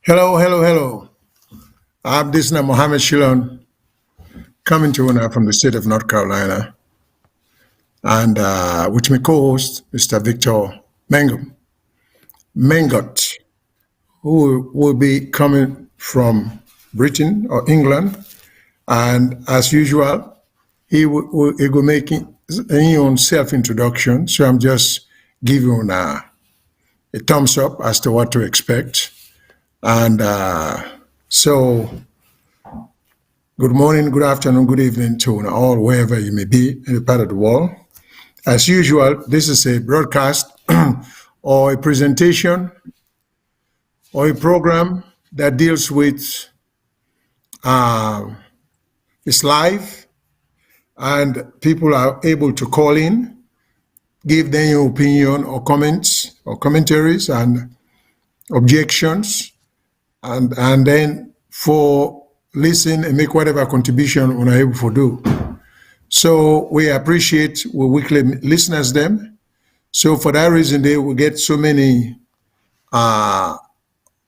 Hello, hello, hello. This is Mohammed Shilon coming to you now from the state of North Carolina, and with my co-host, Mr. Victor Mangum, Mangot, who will be coming from Britain or England, and as usual, he will make his own self-introduction. So I'm just giving a thumbs up as to what to expect, and so. Good morning, good afternoon, good evening to all, wherever you may be in the part of the world. As usual, this is a broadcast or a presentation or a program that deals with it's live, and people are able to call in, give their opinion or comments or commentaries and objections, and then for listen and make whatever contribution we're able to do. So we appreciate we weekly listeners them. So for that reason, they will get so many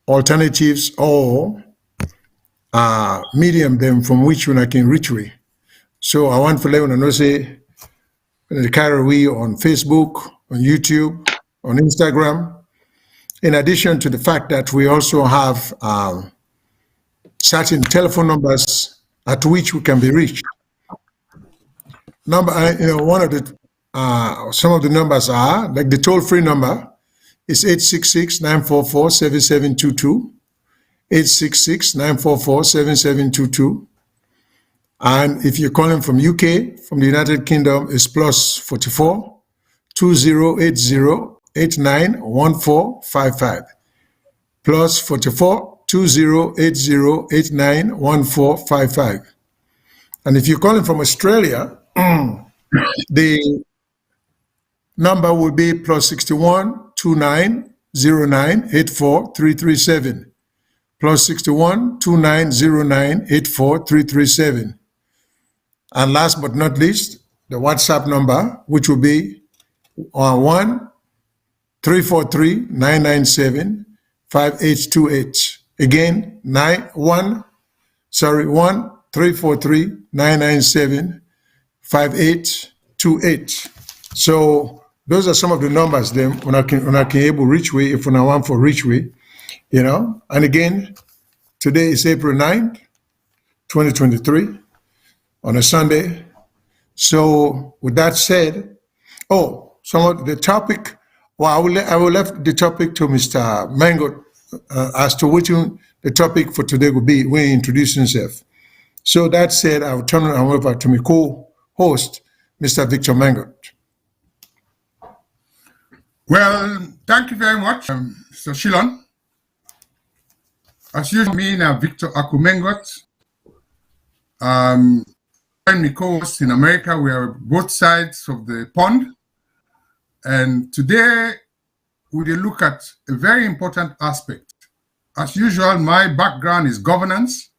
alternatives or medium them from which one I can reach with. So I want to let you know, say, the carry we on Facebook, on YouTube, on Instagram. In addition to the fact that we also have certain telephone numbers at which we can be reached. One of the some of the numbers are like the toll-free number is 866-944-7722, 866-944-7722. And if you're calling from UK, from the United Kingdom, it's plus 44 2080 891455. Plus 44 2080 891455. And if you're calling from Australia, the number will be plus 61 2909 84337. Plus 61 2909 84337. And last but not least, the WhatsApp number, which will be 1 343 997 5828. Again, 1 343 997 5828. So those are some of the numbers then when I can able reach way if I want for reach way, And again, today is April 9th, 2023 on a Sunday. So with that said, some of the topic, I will left the topic to Mr. Mango as to which the topic for today will be when he introduce himself. So that said, I will turn it over to my co-host, Mr. Victor Mangot. Well, thank you very much, Mr. Shilon. As usual, me and Victor Akumengot, and my co-host in America, we are both sides of the pond. And today, we will look at a very important aspect. As usual, my background is governance,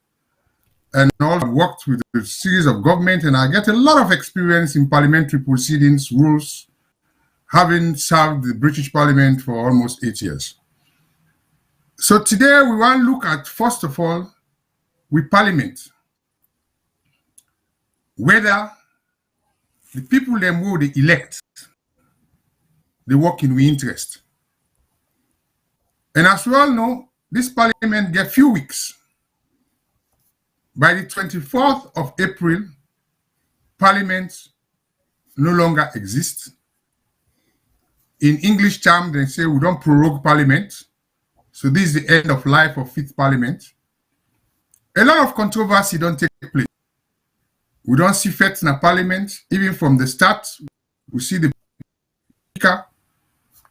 and I've worked with a series of government, and I get a lot of experience in parliamentary proceedings, rules, having served the British Parliament for almost 8 years. So today we want to look at, first of all, with Parliament, whether the people them who they elect, they work in we interest. And as we all know, this Parliament get few weeks. By the 24th of April, Parliament no longer exists. In English term, they say we don't prorogue Parliament. So this is the end of life of 5th Parliament. A lot of controversy don't take place. We don't see facts in a Parliament. Even from the start, we see the speaker.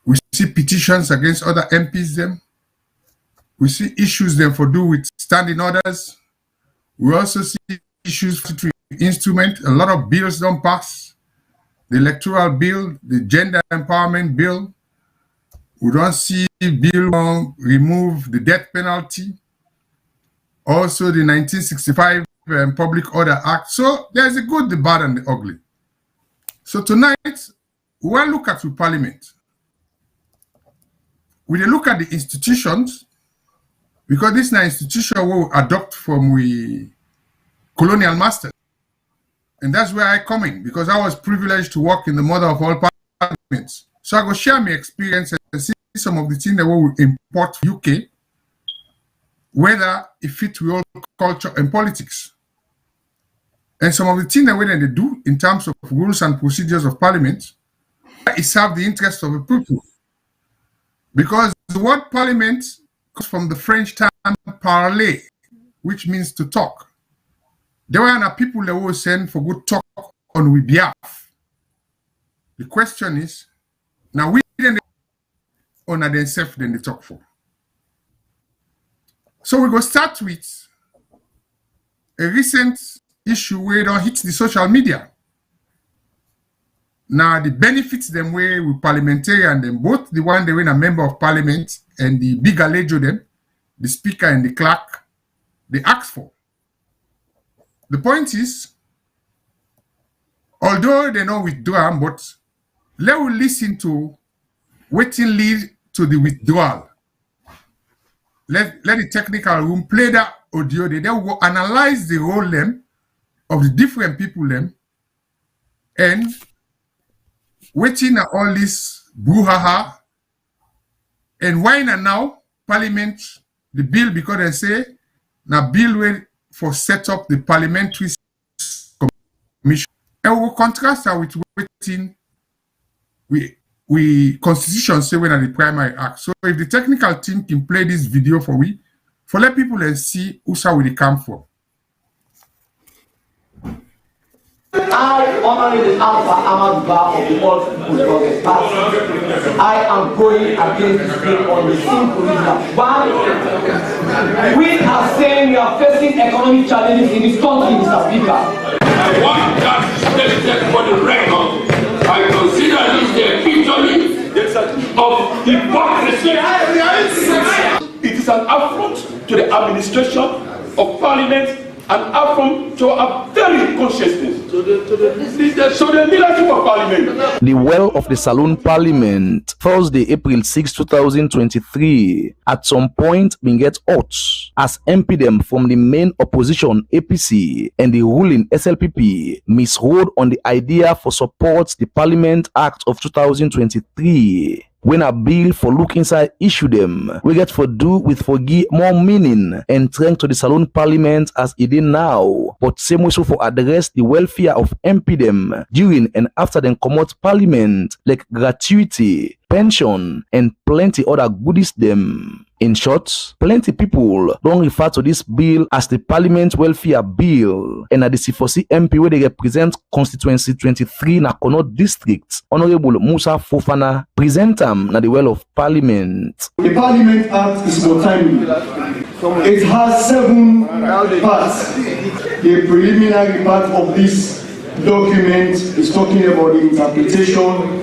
We see petitions against other MPs them. We see issues them for do with standing orders. We also see issues with instrument. A lot of bills don't pass. The electoral bill, the gender empowerment bill. We don't see bill remove the death penalty. Also the 1965 Public Order Act. So there's a good, the bad, and the ugly. So tonight, we will look at the Parliament. We will look at the institutions because this is an institution we adopt from we colonial masters. And that's where I come in, because I was privileged to work in the mother of all parliaments. So I go share my experience and see some of the things that we will import from UK, whether it fits with all culture and politics. And some of the things that they do in terms of rules and procedures of parliament, it serves the interests of the people. Because the word parliament comes from the French term parler, which means to talk. There were people that were sent for good talk on we behalf. The question is, now we didn't honor themselves than they talk for. So we go start with a recent issue where it don't hit the social media. Now the benefits them where we parliamentarian them, both the one they were a member of parliament and the bigger ledger them, the speaker and the clerk, they ask for. The point is, although they don't withdraw, but let us listen to what lead to the withdrawal. Let the technical room play that audio. They will analyze the role them of the different people them, and waiting at all this brouhaha, and why now Parliament the bill, because they say now bill will for set up the Parliamentary Commission. And we will contrast that with waiting we Constitution say when at the primary act. So if the technical team can play this video for we, for let people and see who's how they come from. I, honoring the Alpha Amadba of the All People's Congress Party, I am going against this bill on the simple reason. One, we are saying we are facing economic challenges in this country, Mr. Speaker. I want that stated for the record. I consider this the epitome of hypocrisy. It is an affront to the administration of Parliament and affront to our very consciousness. So the leadership of Parliament. The well of the Saloon Parliament, Thursday, April 6, 2023, at some point been get hot as MP them from the main opposition APC and the ruling SLPP misrode on the idea for support the Parliament Act of 2023. When a bill for look inside issue them, we get for do with forgive more meaning and strength to the Saloon Parliament as it is now, but same way so for address the welfare of MP them during and after them come out Parliament, like gratuity, pension, and plenty other goodies them. In short, plenty people don't refer to this bill as the Parliament Welfare Bill, and at the C4C MP where they represent constituency 23 na Kono District, Honorable Musa Fofana, present them na the well of Parliament. The Parliament Act is more timely. It has 7 parts. The preliminary part of this document is talking about the interpretation.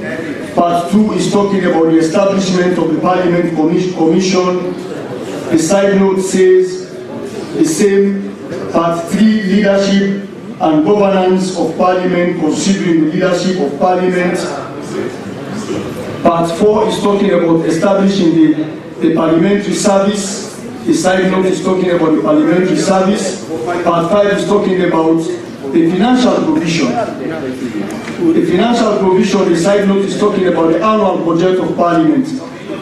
Part 2 is talking about the establishment of the Parliament Commission. The side note says the same. Part 3, leadership and governance of Parliament, considering the leadership of Parliament. Part 4 is talking about establishing the parliamentary service. The side note is talking about the parliamentary service. Part 5 is talking about the financial provision. The financial provision, the side note is talking about the annual budget of Parliament.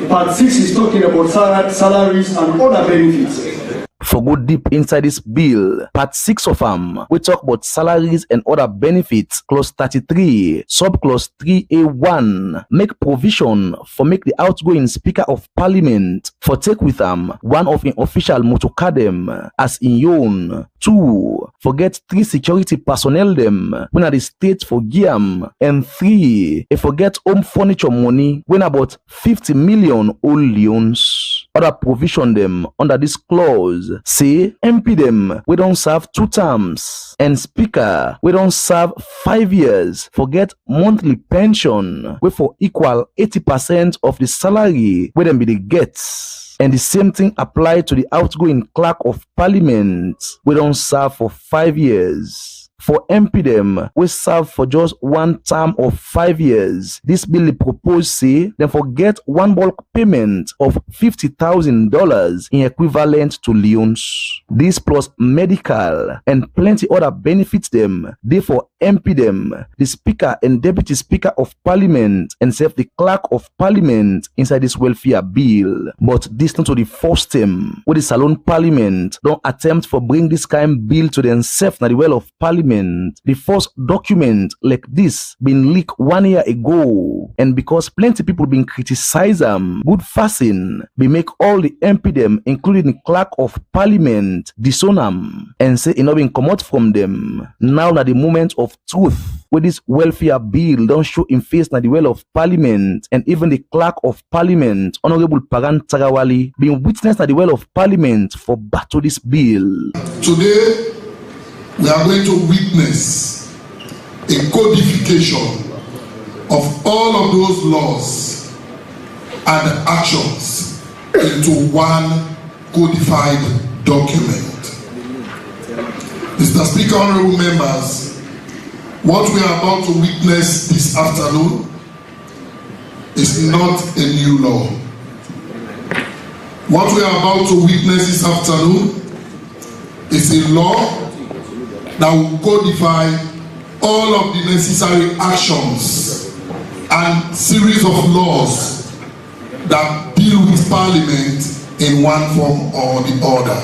Part 6 is talking about salaries and other benefits. For go deep inside this bill, part 6 of them, we talk about salaries and other benefits. Clause 33, subclause 3A1, make provision for make the outgoing Speaker of Parliament for take with them one of an official motocadem as in yon. 2, forget 3 security personnel them when at the state for Giam, and 3, forget home furniture money when about 50 million old Leones. Other provision them under this clause say MP them we don't serve 2 terms and Speaker we don't serve 5 years. Forget monthly pension we for equal 80% of the salary where them be the gets. And the same thing apply to the outgoing clerk of Parliament we don't serve for 5 years. for MP them we serve for just one term of 5 years. This bill proposed say them forget one bulk payment of $50,000 in equivalent to loans. This plus medical and plenty other benefits them. Therefore, MP them, the Speaker and Deputy Speaker of Parliament, and self the Clerk of Parliament inside this welfare bill. But this not to the first time where the Salon Parliament don't attempt for bring this kind bill to themselves na the well of Parliament. The first document like this been leaked 1 year ago, and because plenty people been criticize them, good fasting be make all the MP them, including the Clerk of Parliament, disown them and say it not been come out from them. Now na the moment of truth where this welfare bill don't show in face na the well of Parliament, and even the Clerk of Parliament, Honorable Pagan Tarawali, being witness at the well of Parliament for battle this bill. Today, we are going to witness a codification of all of those laws and actions into one codified document. Mr. Speaker, honorable members, what we are about to witness this afternoon is not a new law. What we are about to witness this afternoon is a law that will codify all of the necessary actions and series of laws that deal with Parliament in one form or the other.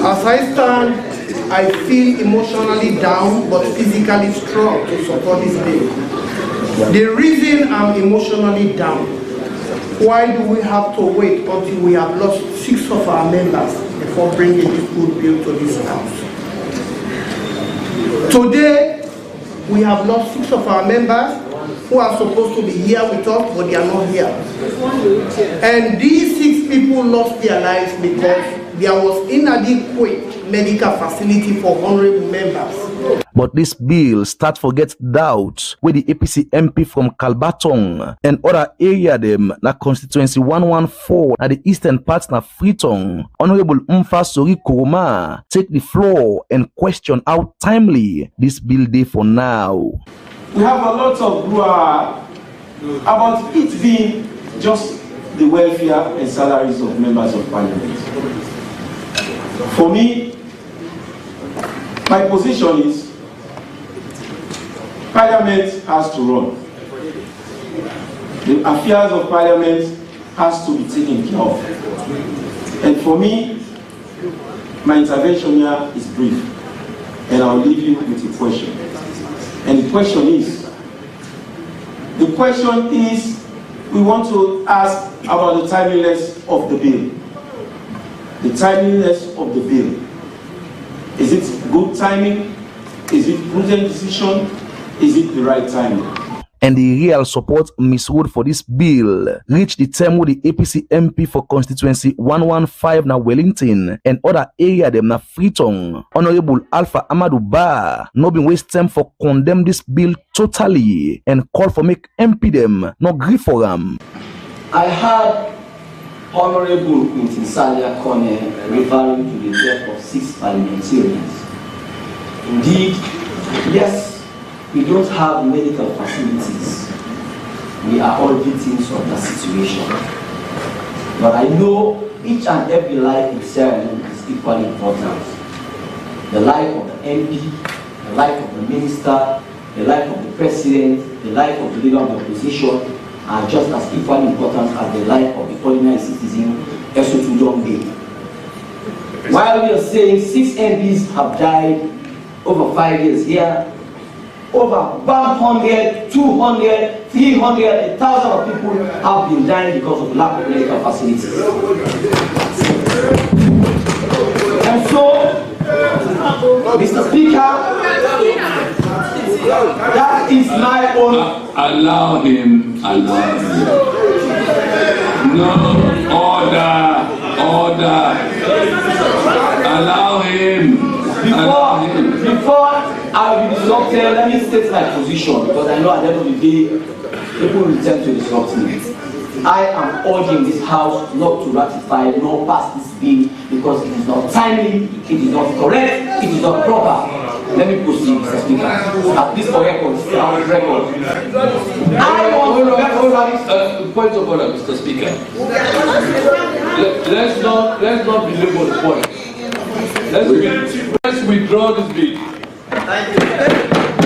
As I stand, I feel emotionally down but physically strong to support this bill. The reason I'm emotionally down, why do we have to wait until we have lost 6 of our members before bringing this good bill to this house? Today, we have lost 6 of our members who are supposed to be here with us, but they are not here. And these 6 people lost their lives because there was inadequate medical facility for honorable members. But this bill start forget doubt where the APC MP from Kalbatong and other area them na constituency 114 at the eastern parts na Freetown, Honorable Mfa Sori Kuruma take the floor and question how timely this bill day for now. We have a lot of about it being just the welfare and salaries of members of Parliament. For me, my position is Parliament has to run. The affairs of Parliament has to be taken care of. And for me, my intervention here is brief. And I'll leave you with a question. And the question is, we want to ask about the timeliness of the bill. The timeliness of the bill. Is it good timing? Is it prudent decision? Is it the right timing? And the real support misruled for this bill reached the time with the APC MP for constituency 115 na Wellington and other area them na Freetown, Honorable Alpha Amadou Ba, no been waste time for condemn this bill totally and call for make MP them no agree for them. I heard Honorable Salia Kone referring to the death of 6 parliamentarians. Indeed, yes, we don't have medical facilities. We are all victims of that situation. But I know each and every life in Sierra Leone is equally important. The life of the MP, the life of the minister, the life of the president, the life of the leader of the opposition are just as equally important as the life of the ordinary citizen, Esotudong Day. While we are saying 6 MPs have died over 5 years here, over 100, 200, 300, 1,000 of people have been dying because of lack of medical facilities. And so, Mr. Speaker, that is my own. Allow him. No, order. Allow him. Before I will be disrupted, let me state my position, because I know at the end of the day, people will tend to disrupt me. I am urging this House not to ratify nor pass this bill because it is not timely, it is not correct, it is not proper. Let me proceed, Mr. Speaker. At least for record. Point of order, Mr. Speaker. Let's not belabor the point. Let's withdraw this bill.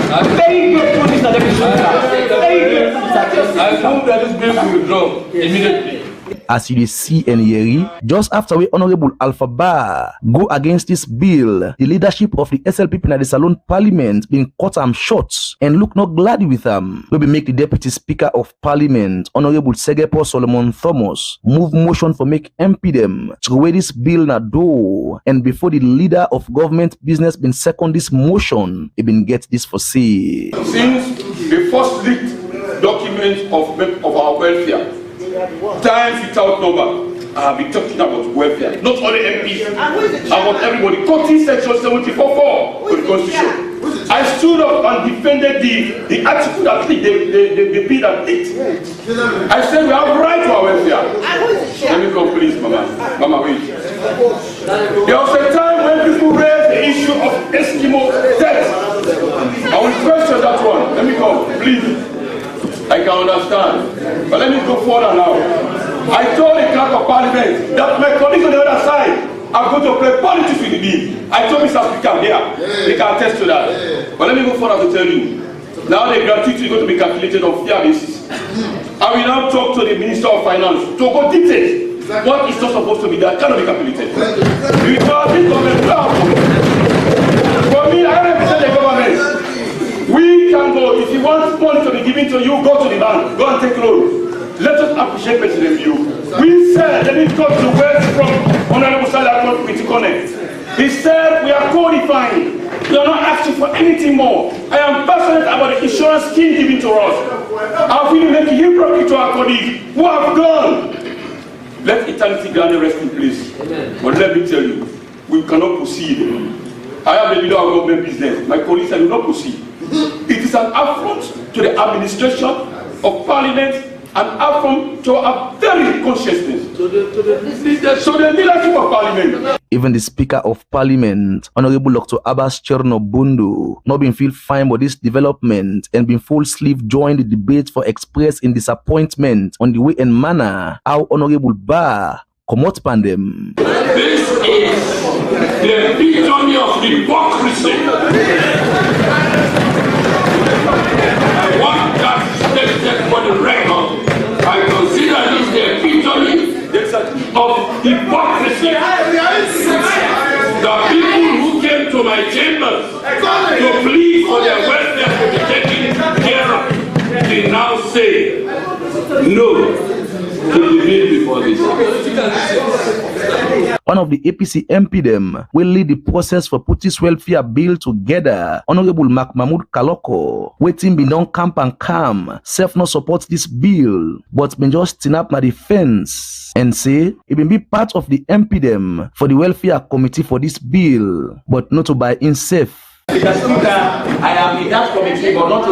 Very grateful, Mr. Deputy Speaker. Very grateful, Mr. I move that this bill be withdrawn immediately. As you see and hear, just after we Honorable Alpha Bar go against this bill, the leadership of the SLPP in the Salon Parliament been cut am short and look not glad with them. We make the Deputy Speaker of Parliament, Honorable Segepo Solomon Thomas, move motion for make MP them to weigh this bill na door. And before the leader of government business been second this motion, he been get this for say. Since the first leaked document of our welfare, times without number, I have been talking about welfare, not only MPs, about everybody. 14 section 74.4 of the Constitution. I stood up and defended the article that the bill that leaked. I said we have right to our welfare. Let me go, please, Mama, wait. There was a time when people raised the issue of Eskimo death. I will question that one. Let me go, please. I can understand, but let me go further now. I told the clerk of Parliament that my colleagues on the other side are going to play politics with the bill. I told Mr. Speaker here, they can attest to that. But let me go further to tell you. Now the gratuity is going to be calculated on fair basis. I will now talk to the Minister of Finance to go details. What is not supposed to be done cannot be calculated. Because this government, for me, I represent the government. We can go, if you want money to be given to you, go to the bank, go and take loan. Let us appreciate President View. We said, let me talk to words from Honorable Salakot with Connect. He said, we are codifying. We are not asking for anything more. I am passionate about the insurance scheme given to us. I will make hypocrite to our colleagues who have gone. Let eternity grant a resting place. But let me tell you, we cannot proceed. I am the leader of government business. My colleagues said, we will not proceed. It is an affront to the administration of Parliament and affront to our very consciousness, to the leadership of Parliament. Even the Speaker of Parliament, Honorable Dr. Abbas Chernobundu, not been feel fine with this development and been full sleeve joined the debate for expressing disappointment on the way and manner how Honorable Bar come out pandem. This is the epitome of hypocrisy. I want that stated for the record. I consider this the epitome of hypocrisy. The people who came to my chambers to plead for their welfare to be taken care of, they now say no to the bill before this. One of the APC MP them will lead the process for put this welfare bill together. Honorable Mark Mahmoud Kaloko, waiting be non camp and calm, self not support this bill, but been just stand up na the fence and say it will be part of the MP them for the welfare committee for this bill, but not to buy in safe. Mr. Speaker, I am in that committee, but not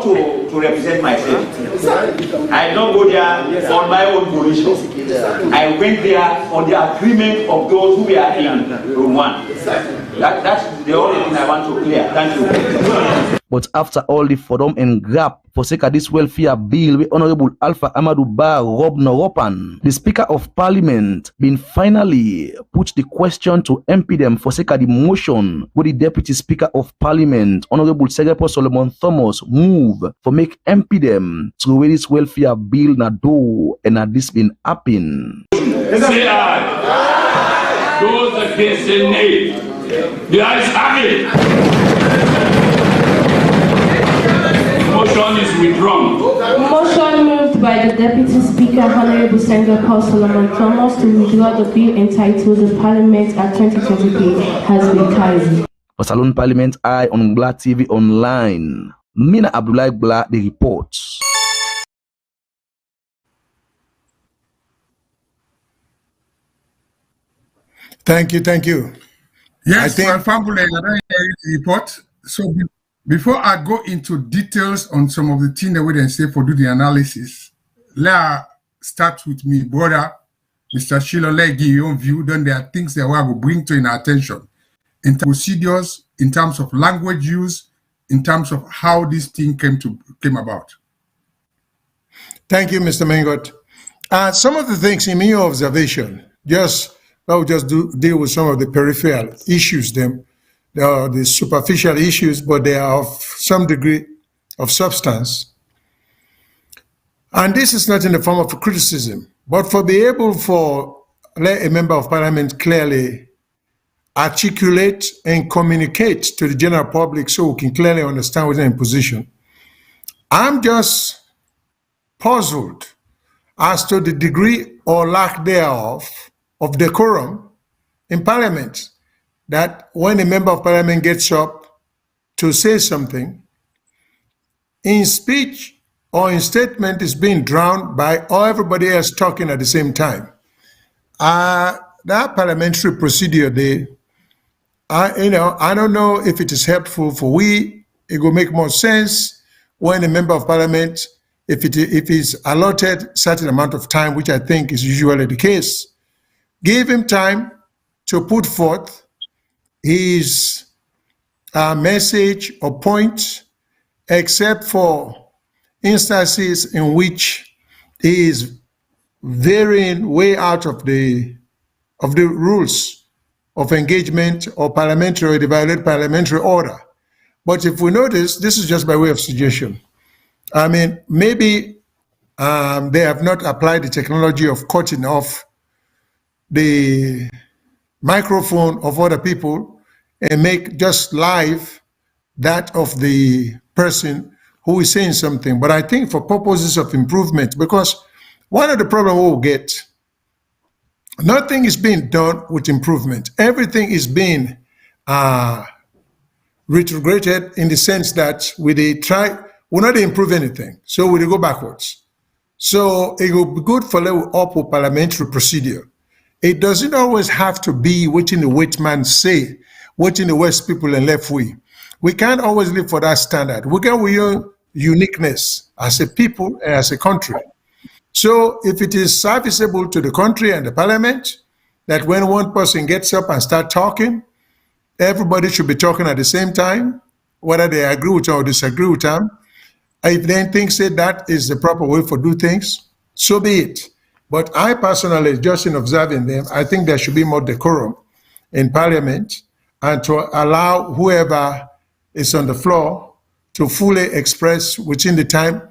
to represent myself. I don't go there on my own volition. I went there on the agreement of those who were in room 1. That's the only thing I want to clear. Thank you. But after all the forum and grab for sake of this welfare bill, with Honorable Alpha Amadou Ba Rob Noropan, the Speaker of Parliament been finally put the question to MP them for sake of the motion with the Deputy Speaker of Parliament, Honorable Segepo Solomon Thomas, move for make MP them to weigh this welfare bill na do and na this been happen. Say aye. Those against say nay. The ayes have it. Motion is withdrawn. Motion moved by the Deputy Speaker, Honorable Segepo Solomon Thomas, to withdraw the bill entitled the Parliament at 2023 has been carried. For Salon Parliament, I on Black TV Online. Mina Abdullah Black, the reports. Thank you. Yes, well, Fambule, I don't hear the report. So before I go into details on some of the things that we then say for do the analysis, let's start with me, brother, Mr. Shilo. Let's give your own view. Then there are things that we will bring to in our attention in procedures, in terms of language use, in terms of how this thing came about. Thank you, Mr. Mengot. Some of the things in your observation, I'll just deal with some of the peripheral issues, the superficial issues, but they are of some degree of substance. And this is not in the form of a criticism, but for be able for let a member of parliament clearly articulate and communicate to the general public so we can clearly understand what's in position. I'm just puzzled as to the degree or lack thereof of decorum in parliament, that when a member of parliament gets up to say something, in speech or in statement is being drowned by all everybody else talking at the same time. That parliamentary procedure, I don't know if it is helpful for we. It will make more sense when a member of parliament, if he's allotted certain amount of time, which I think is usually the case, give him time to put forth his message or point, except for instances in which he is veering way out of the rules of engagement or parliamentary, or they violate parliamentary order. But if we notice, this is just by way of suggestion. I mean, maybe they have not applied the technology of cutting off the microphone of other people and make just live that of the person who is saying something. But I think for purposes of improvement, because one of the problems we'll get, nothing is being done with improvement. Everything is being retrograded in the sense that we're not improve anything, so we go backwards. So it will be good for level up with parliamentary procedure. It doesn't always have to be what in the white man say, what in the West people and left we. We can't always live for that standard. We got your uniqueness as a people and as a country. So if it is serviceable to the country and the parliament, that when one person gets up and start talking, everybody should be talking at the same time, whether they agree with or disagree with them. If they think say that is the proper way for do things, so be it. But I personally, just in observing them, I think there should be more decorum in parliament and to allow whoever is on the floor to fully express within the time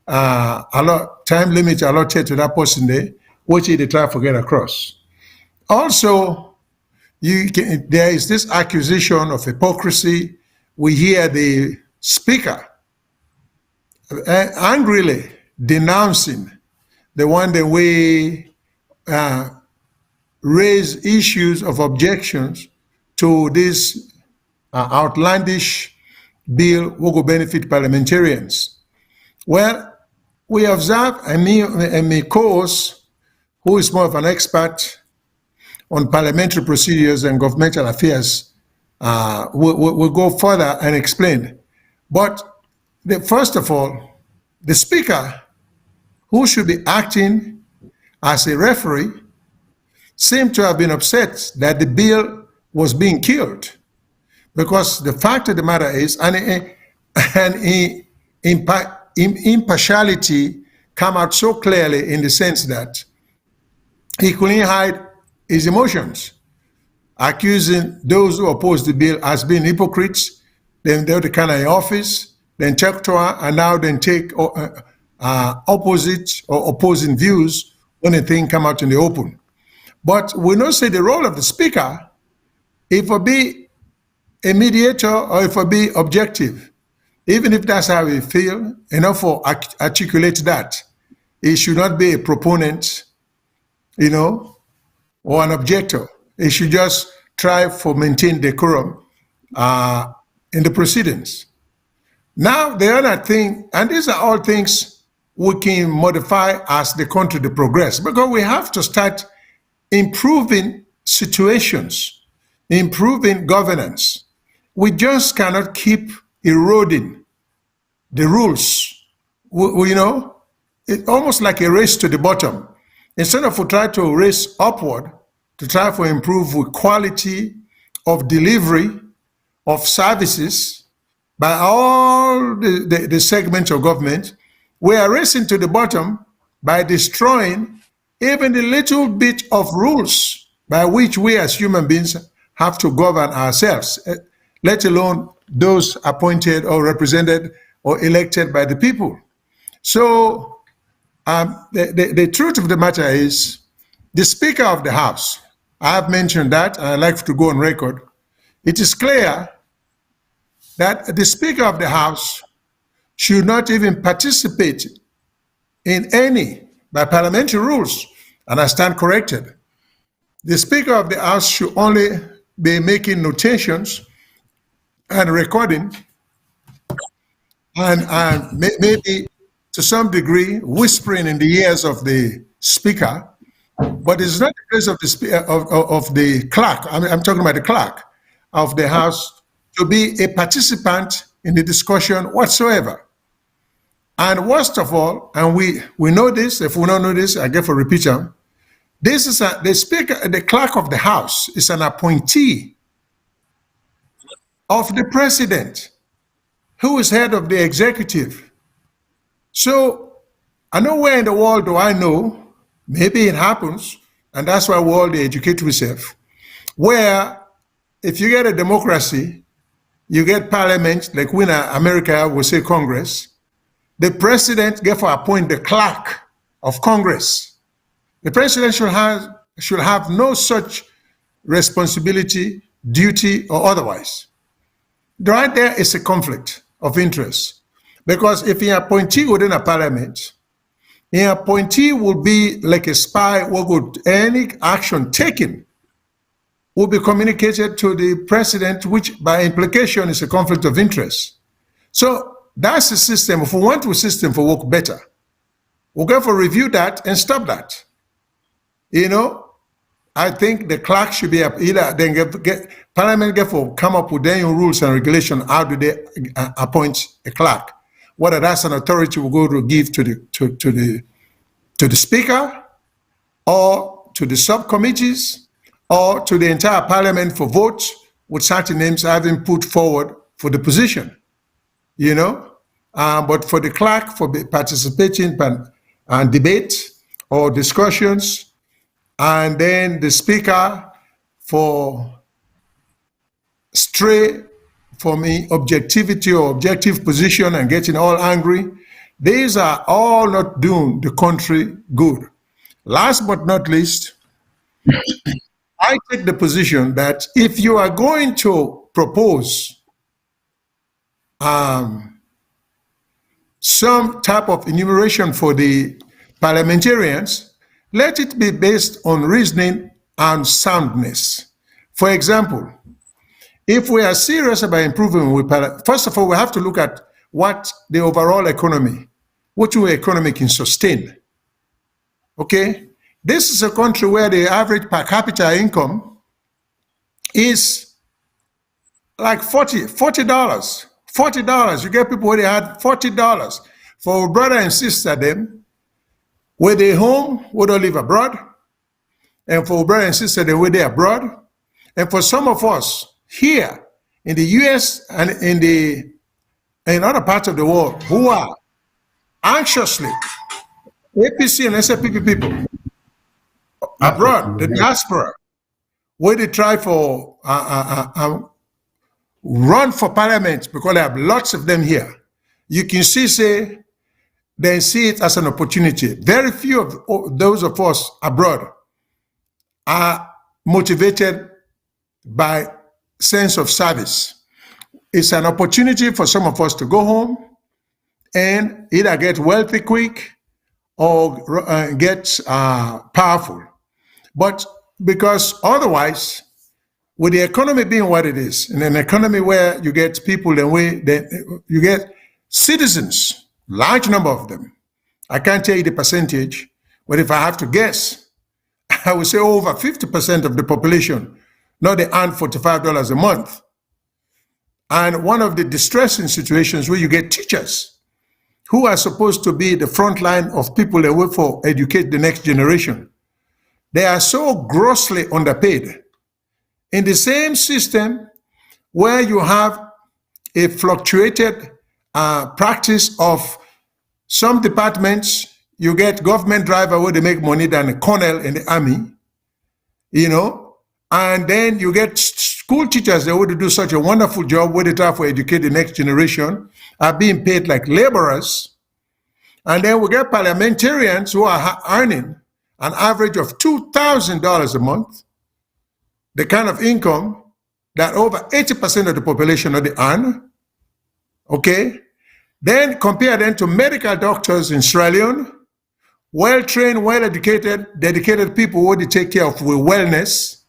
time limit allotted to that person there, which they try to get across. Also, there is this accusation of hypocrisy. We hear the speaker angrily denouncing the one that we raise issues of objections to this outlandish bill which will benefit parliamentarians. Well, we observe, and my co-host, who is more of an expert on parliamentary procedures and governmental affairs, will go further and explain. But first of all, the speaker, who should be acting as a referee, seemed to have been upset that the bill was being killed, because the fact of the matter is, impartiality come out so clearly in the sense that he couldn't hide his emotions, accusing those who oppose the bill as being hypocrites. Then they're the kind of office, then take to her, and now then take opposite or opposing views when the thing come out in the open. But we don't say the role of the speaker, if it be a mediator or if it be objective, even if that's how we feel, enough for articulate that. It should not be a proponent, or an objector. It should just try for maintain decorum in the proceedings. Now, the other thing, and these are all things we can modify as the country to progress, because we have to start improving situations, improving governance. We just cannot keep eroding the rules. It's almost like a race to the bottom. Instead of we try to race upward, to try to improve with quality of delivery of services by all the segments of government, we are racing to the bottom by destroying even the little bit of rules by which we as human beings have to govern ourselves, let alone those appointed or represented or elected by the people. So the truth of the matter is, the Speaker of the House, I have mentioned that, and I'd like to go on record. It is clear that the Speaker of the House should not even participate in any, by parliamentary rules, and I stand corrected. The Speaker of the House should only be making notations and recording, and maybe to some degree whispering in the ears of the Speaker, but it's not the place of the clerk. I'm talking about the clerk of the House to be a participant in the discussion whatsoever. And worst of all, and we know this, if we don't know this, I get for repeating, this is the Speaker, the clerk of the House is an appointee of the President, who is head of the executive. So nowhere in the world do I know, maybe it happens, and that's why we all educate ourselves, where if you get a democracy, you get parliament, like we in America will say Congress, the president therefore appoint the clerk of Congress. The president should have no such responsibility, duty, or otherwise. Right there is a conflict of interest, because if an appointee within a parliament, the appointee will be like a spy, or would any action taken will be communicated to the president, which by implication is a conflict of interest. So that's the system. If we want a system for work better, we'll go for review that and stop that. You know, I think the clerk should be either then get Parliament therefore come up with their own rules and regulation. How do they appoint a clerk? Whether that's an authority we'll go to give to the Speaker, or to the subcommittees, or to the entire Parliament for votes with certain names having put forward for the position. You know, but for the clerk for participating and debate or discussions, and then the Speaker for stray from objectivity or objective position and getting all angry, these are all not doing the country good. Last but not least, I take the position that if you are going to propose some type of enumeration for the parliamentarians, let it be based on reasoning and soundness. For example, if we are serious about improving, first of all, we have to look at what the overall economy, what your economy can sustain. Okay? This is a country where the average per capita income is like $40. $40. You get people where they had $40 for brother and sister them, where they home, where they live abroad, and for brother and sister them where they abroad, and for some of us here in the US and in other parts of the world who are anxiously APC and SFPP people abroad, the diaspora, where they try for run for parliament because they have lots of them here. You can say they see it as an opportunity. Very few of those of us abroad are motivated by sense of service. It's an opportunity for some of us to go home and either get wealthy quick or get powerful. But because otherwise, with the economy being what it is, in an economy where you get people, you get citizens, large number of them. I can't tell you the percentage, but if I have to guess, I would say over 50% of the population, now they earn $45 a month. And one of the distressing situations where you get teachers who are supposed to be the front line of people that work for educate the next generation. They are so grossly underpaid in the same system where you have a fluctuated practice of some departments, you get government driver where they make money than a colonel in the army, you know, and then you get school teachers that would do such a wonderful job where they try to educate the next generation are being paid like laborers. And then we get parliamentarians who are earning an average of $2,000 a month, the kind of income that over 80% of the population already earn, okay? Then compare them to medical doctors in Sierra Leone, well-trained, well-educated, dedicated people who they take care of with wellness.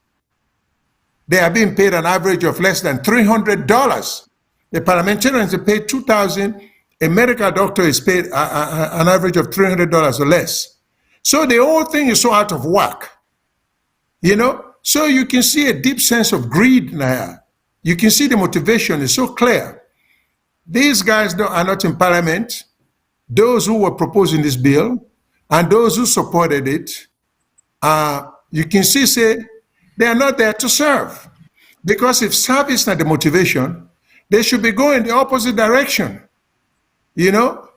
They are being paid an average of less than $300. The parliamentarians are paid $2,000. A medical doctor is paid an average of $300 or less. So the whole thing is so out of whack, you know? So you can see a deep sense of greed now. You can see the motivation is so clear. These guys are not in parliament. Those who were proposing this bill and those who supported it, you can see, say, they are not there to serve. Because if service is not the motivation, they should be going the opposite direction. You know,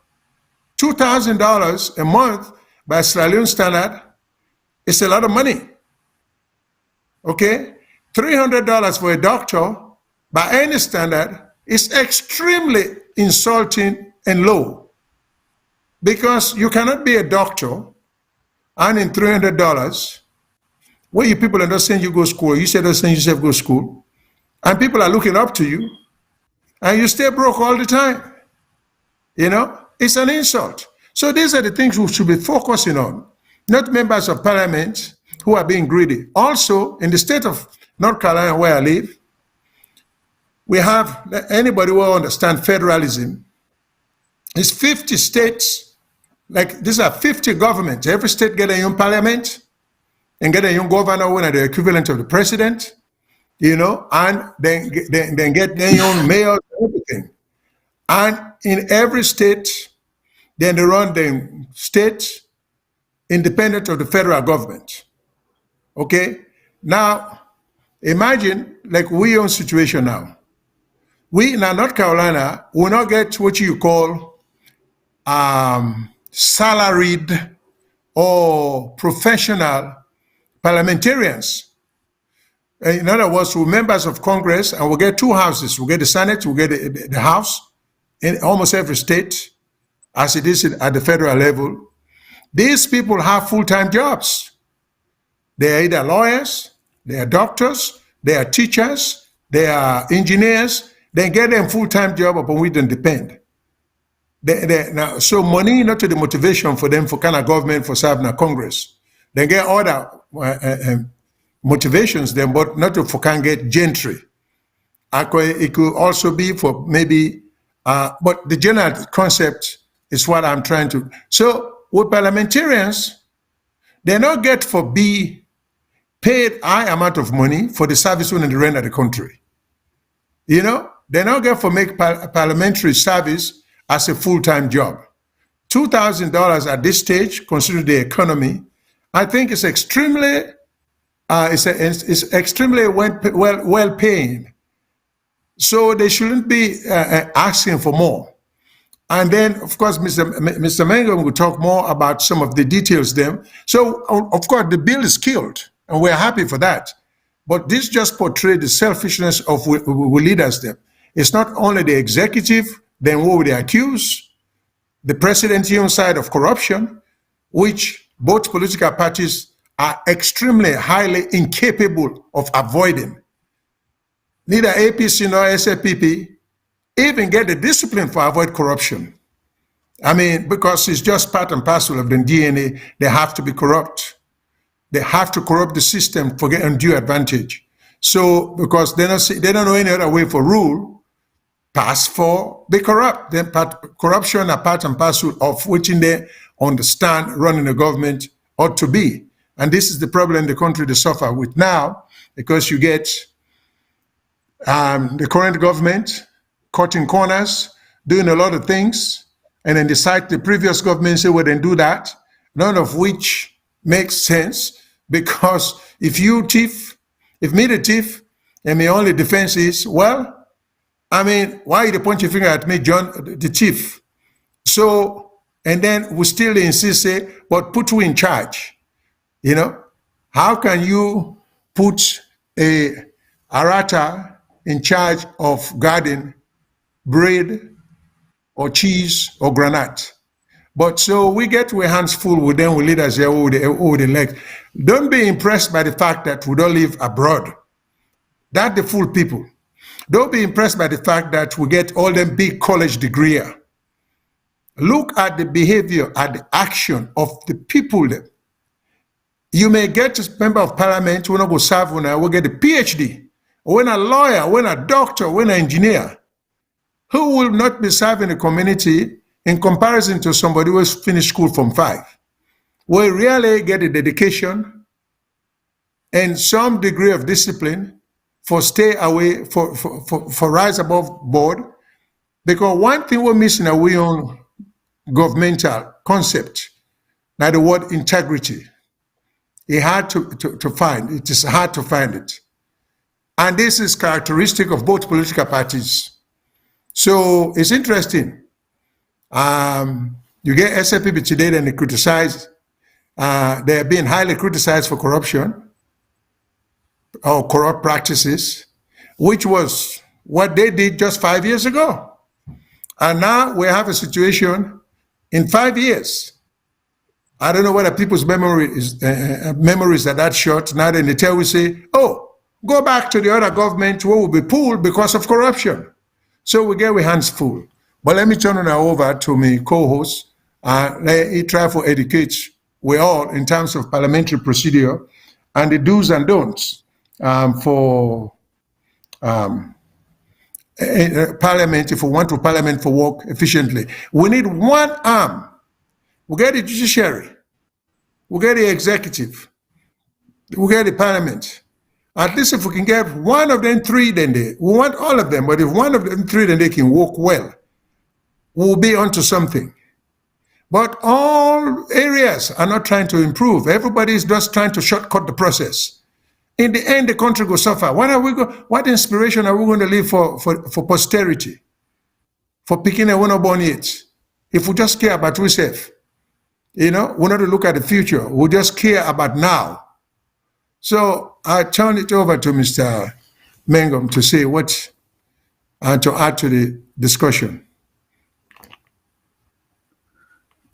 $2,000 a month by Sierra Leone standard is a lot of money. Okay? $300 for a doctor by any standard is extremely insulting and low. Because you cannot be a doctor earning $300 where you people are not saying you go to school, you say not saying yourself go to school, and people are looking up to you, and you stay broke all the time. You know, it's an insult. So these are the things we should be focusing on, not members of parliament who are being greedy. Also, in the state of North Carolina where I live, we have, anybody who understands federalism, it's 50 states, like these are 50 governments. Every state get a young parliament and get a young governor who are the equivalent of the president, you know, and then get their own mayor, everything. And in every state, then they run the state independent of the federal government. Okay? Now, imagine like we own situation now. We in North Carolina will not get what you call salaried or professional parliamentarians. In other words, we're members of Congress and we'll get two houses. We'll get the Senate, we'll get the House in almost every state, as it is at the federal level. These people have full-time jobs. They are either lawyers, they are doctors, they are teachers, they are engineers. They get them full-time job upon which they depend. Now, so money not to the motivation for them for kind of government for serving a Congress. They get other motivations then, but not to for can get gentry. It could also be for maybe, but the general concept is what I'm trying to. So with parliamentarians, they not get for be paid high amount of money for the service when they render the country. You know, they not get for make parliamentary service as a full-time job. $2,000 at this stage, considering the economy, I think it's extremely, it's extremely well paying. So they shouldn't be asking for more. And then, of course, Mr. Mangum will talk more about some of the details then. So, of course, the bill is killed, and we're happy for that. But this just portrays the selfishness of who leaders them. It's not only the executive, then who they accuse, the presidential side of corruption, which both political parties are extremely highly incapable of avoiding. Neither APC nor SAPP even get the discipline for avoid corruption. I mean, because it's just part and parcel of the DNA, they have to be corrupt. They have to corrupt the system for getting undue advantage. So, because they don't know any other way for rule, pass for be corrupt. Then corruption are part and parcel of which they understand running a government ought to be. And this is the problem the country they suffer with now, because you get the current government cutting corners, doing a lot of things, and then decide the previous government say, well, then do that, none of which makes sense, because if you thief, if me the thief, And my only defense is, well, I mean, why you point your finger at me, John, the chief? So, and then we still insist, say, but put you in charge. You know, how can you put a arata in charge of guarding bread or cheese or granite? But so we get our hands full with them, with leaders here who would elect. Don't be impressed by the fact that we don't live abroad. That's the fool people. Don't be impressed by the fact that we get all them big college degree. Look at the behavior, at the action of the people there. You may get a member of parliament, when I go serve, when I will get a PhD, or when a lawyer, when a doctor, when an engineer, who will not be serving the community in comparison to somebody who has finished school from 5, will really get a dedication and some degree of discipline for stay away, for rise above board. Because one thing we're missing are we on governmental concept, now the word integrity. It's hard to find. It is hard to find it. And this is characteristic of both political parties. So it's interesting. You get SFPB today and they criticize, they are being highly criticized for corruption or corrupt practices, which was what they did just 5 years ago. And now we have a situation in 5 years. I don't know whether people's memories are that short. Now then they tell we say, oh, go back to the other government who will be pulled because of corruption. So we get our hands full. But let me turn it over to my co-host. Let me try to educate we all in terms of parliamentary procedure and the do's and don'ts for parliament, if we want to parliament for work efficiently. We need one arm. We get the judiciary, we get the executive, we get the parliament. At least if we can get one of them 3, then we want all of them, but if one of them 3, then they can work well, we'll be onto something. But all areas are not trying to improve. Everybody is just trying to shortcut the process. In the end, the country will suffer. What inspiration are we going to leave for posterity? For picking a winner born yet? If we just care about ourselves, you know, we're not to look at the future. We just care about now. So I turn it over to Mr. Mangum to say what, to add to the discussion.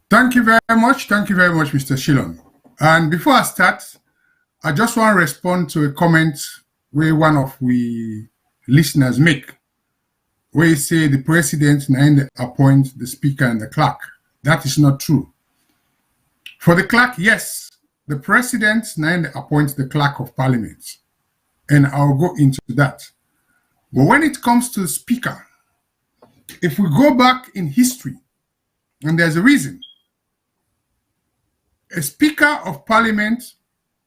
Thank you very much. Thank you very much, Mr. Shillong. And before I start, I just want to respond to a comment where one of the listeners make, where he say the president appoints the speaker and the clerk. That is not true. For the clerk, yes, the president appoints the clerk of parliament, and I'll go into that. But when it comes to the speaker, if we go back in history, and there's a reason, a speaker of parliament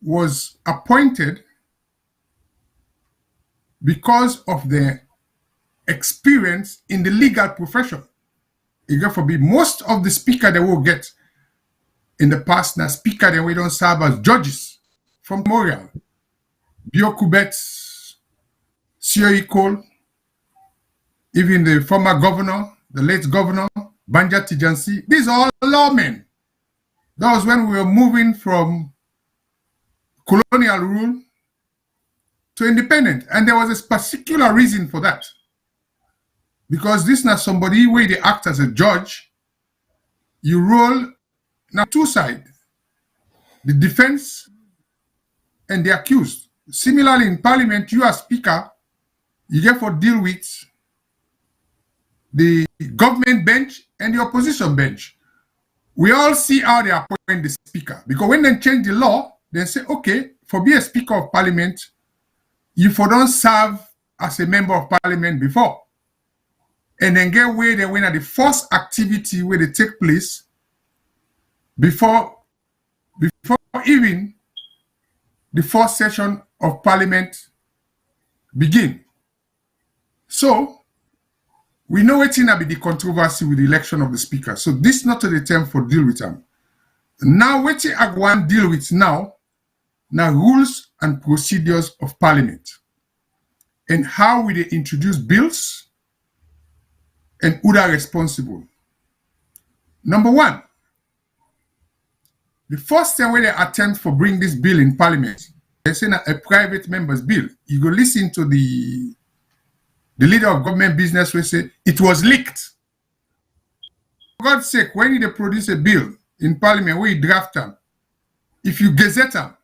was appointed because of their experience in the legal profession. Most of the speaker they will get in the past, now speaker they we don't serve as judges from Memorial, Biokubet, Sio Cole, even the former governor, the late governor, Banja Tijansi. These are all lawmen. That was when we were moving from colonial rule to independent. And there was a particular reason for that. Because this is not somebody where they act as a judge. You roll now 2 sides, the defense and the accused. Similarly, in parliament, you as speaker, you get to deal with the government bench and the opposition bench. We all see how they appoint the speaker. Because when they change the law, they say, okay, for being a speaker of parliament, you don't serve as a member of parliament before. And then get where they win at the first activity where they take place before even the first session of parliament begin. So we know what's going to be the controversy with the election of the speaker. So this is not the time for deal with them. Now what I want to deal with now rules and procedures of parliament. and how we they introduce bills and who are responsible. Number one, the first time when they attempt for bring this bill in Parliament, they say a private member's bill. You go listen to the leader of government business will say it was leaked. For God's sake, when you produce a bill in Parliament, where you draft them, if you gazette them,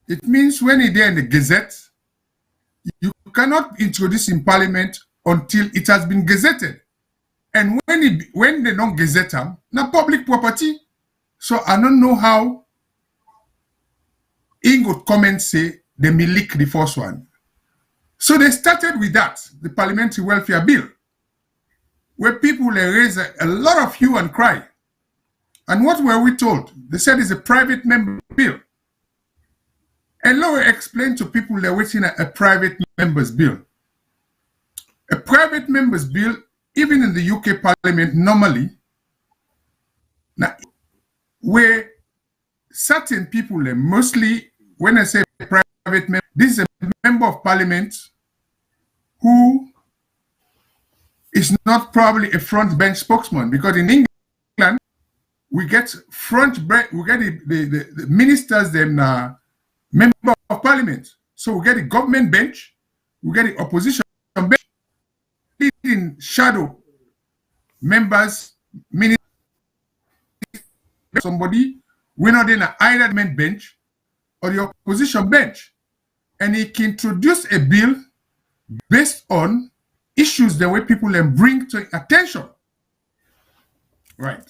it means when it's there in the gazette, you cannot introduce in Parliament until it has been gazetted. And when they don't gazette them, now public property. So I don't know how Ingo comment say they may leak the first one. So they started with that, the Parliamentary Welfare Bill, where people raise a lot of hue and cry. And what were we told? They said it's a private member bill. And now we explain to people they're waiting at a private member's bill. A private member's bill, even in the UK Parliament normally, now, where certain people, mostly when I say private member, this is a member of Parliament who is not probably a front bench spokesman, because in England we get the ministers them member of Parliament. So we get the government bench, we get the opposition bench, in shadow members, ministers, somebody we're not in either government bench or the opposition bench, and he can introduce a bill based on issues the way people then bring to attention. Right.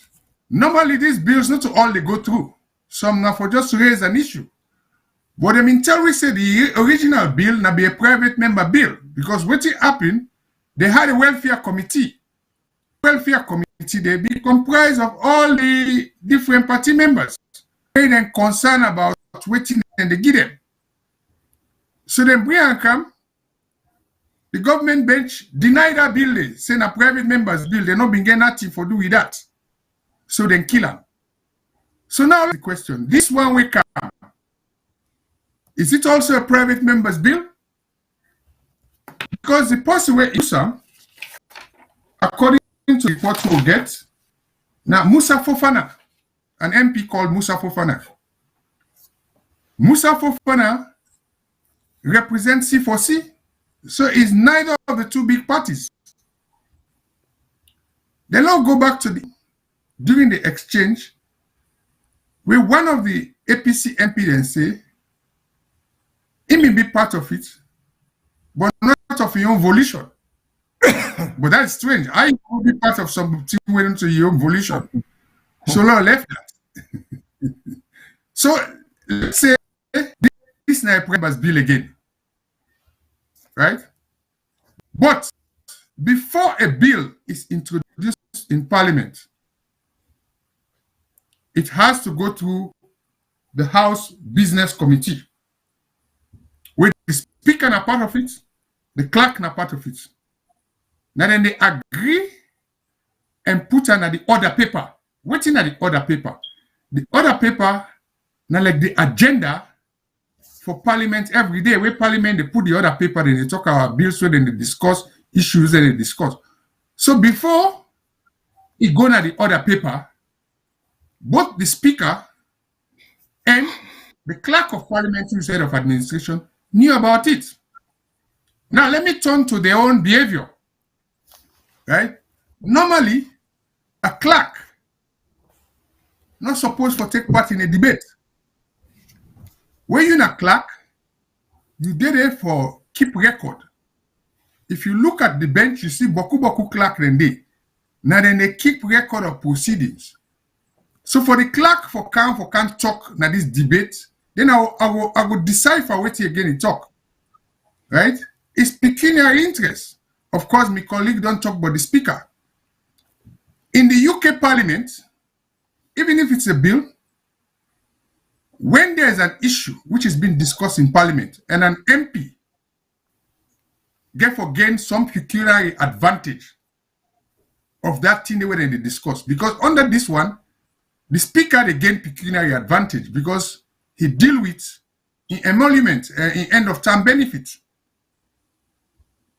Normally these bills not all they go through. Some now for just raise an issue. But the military said the original bill now be a private member bill, because what it happened, they had a welfare committee. Welfare committee, they be comprised of all the different party members. They then concerned about waiting and they give them. So then bring and come. The government bench denied that bill, saying a private member's bill, they're not being getting nothing for do with that. So then kill them. So now the question, this one we come, is it also a private member's bill? Because the person where Musa, according to what we get, now Musa Fofana, an MP called Musa Fofana. Musa Fofana represents C4C. So it's neither of the two big parties. Then I'll go back to during the exchange, where one of the APC MP then say, he may be part of it, but not of your own volition. But that's strange. I will be part of something went into your own volition. So Law left that. So let's say this now members bill again. Right? But before a bill is introduced in Parliament, it has to go through the House Business Committee, where the Speaker is part of it, the Clerk is part of it. Now then they agree and put on the other paper. What's in the other paper? The other paper, now like the agenda for Parliament every day. Where Parliament, they put the other paper, then they talk about bills, so then they discuss issues, and they discuss. So before it go to the other paper, both the Speaker and the Clerk of Parliamentary Head of Administration knew about it. Now let me turn to their own behavior. Right? Normally, a clerk not supposed to take part in a debate. When you're a clerk, you did it for keep record. If you look at the bench, you see boku clerk then they. Now then they keep record of proceedings. So for the clerk can't talk na this debate, then I will decipher what he again he talk. Right? It's pecuniary interest. Of course, my colleague don't talk about the Speaker. In the UK Parliament, even if it's a bill, when there's an issue which is being discussed in Parliament and an MP therefore gains some pecuniary advantage of that thing when they discuss, because under this one, the Speaker they gain pecuniary advantage because he deal with in emolument, in end of term benefits.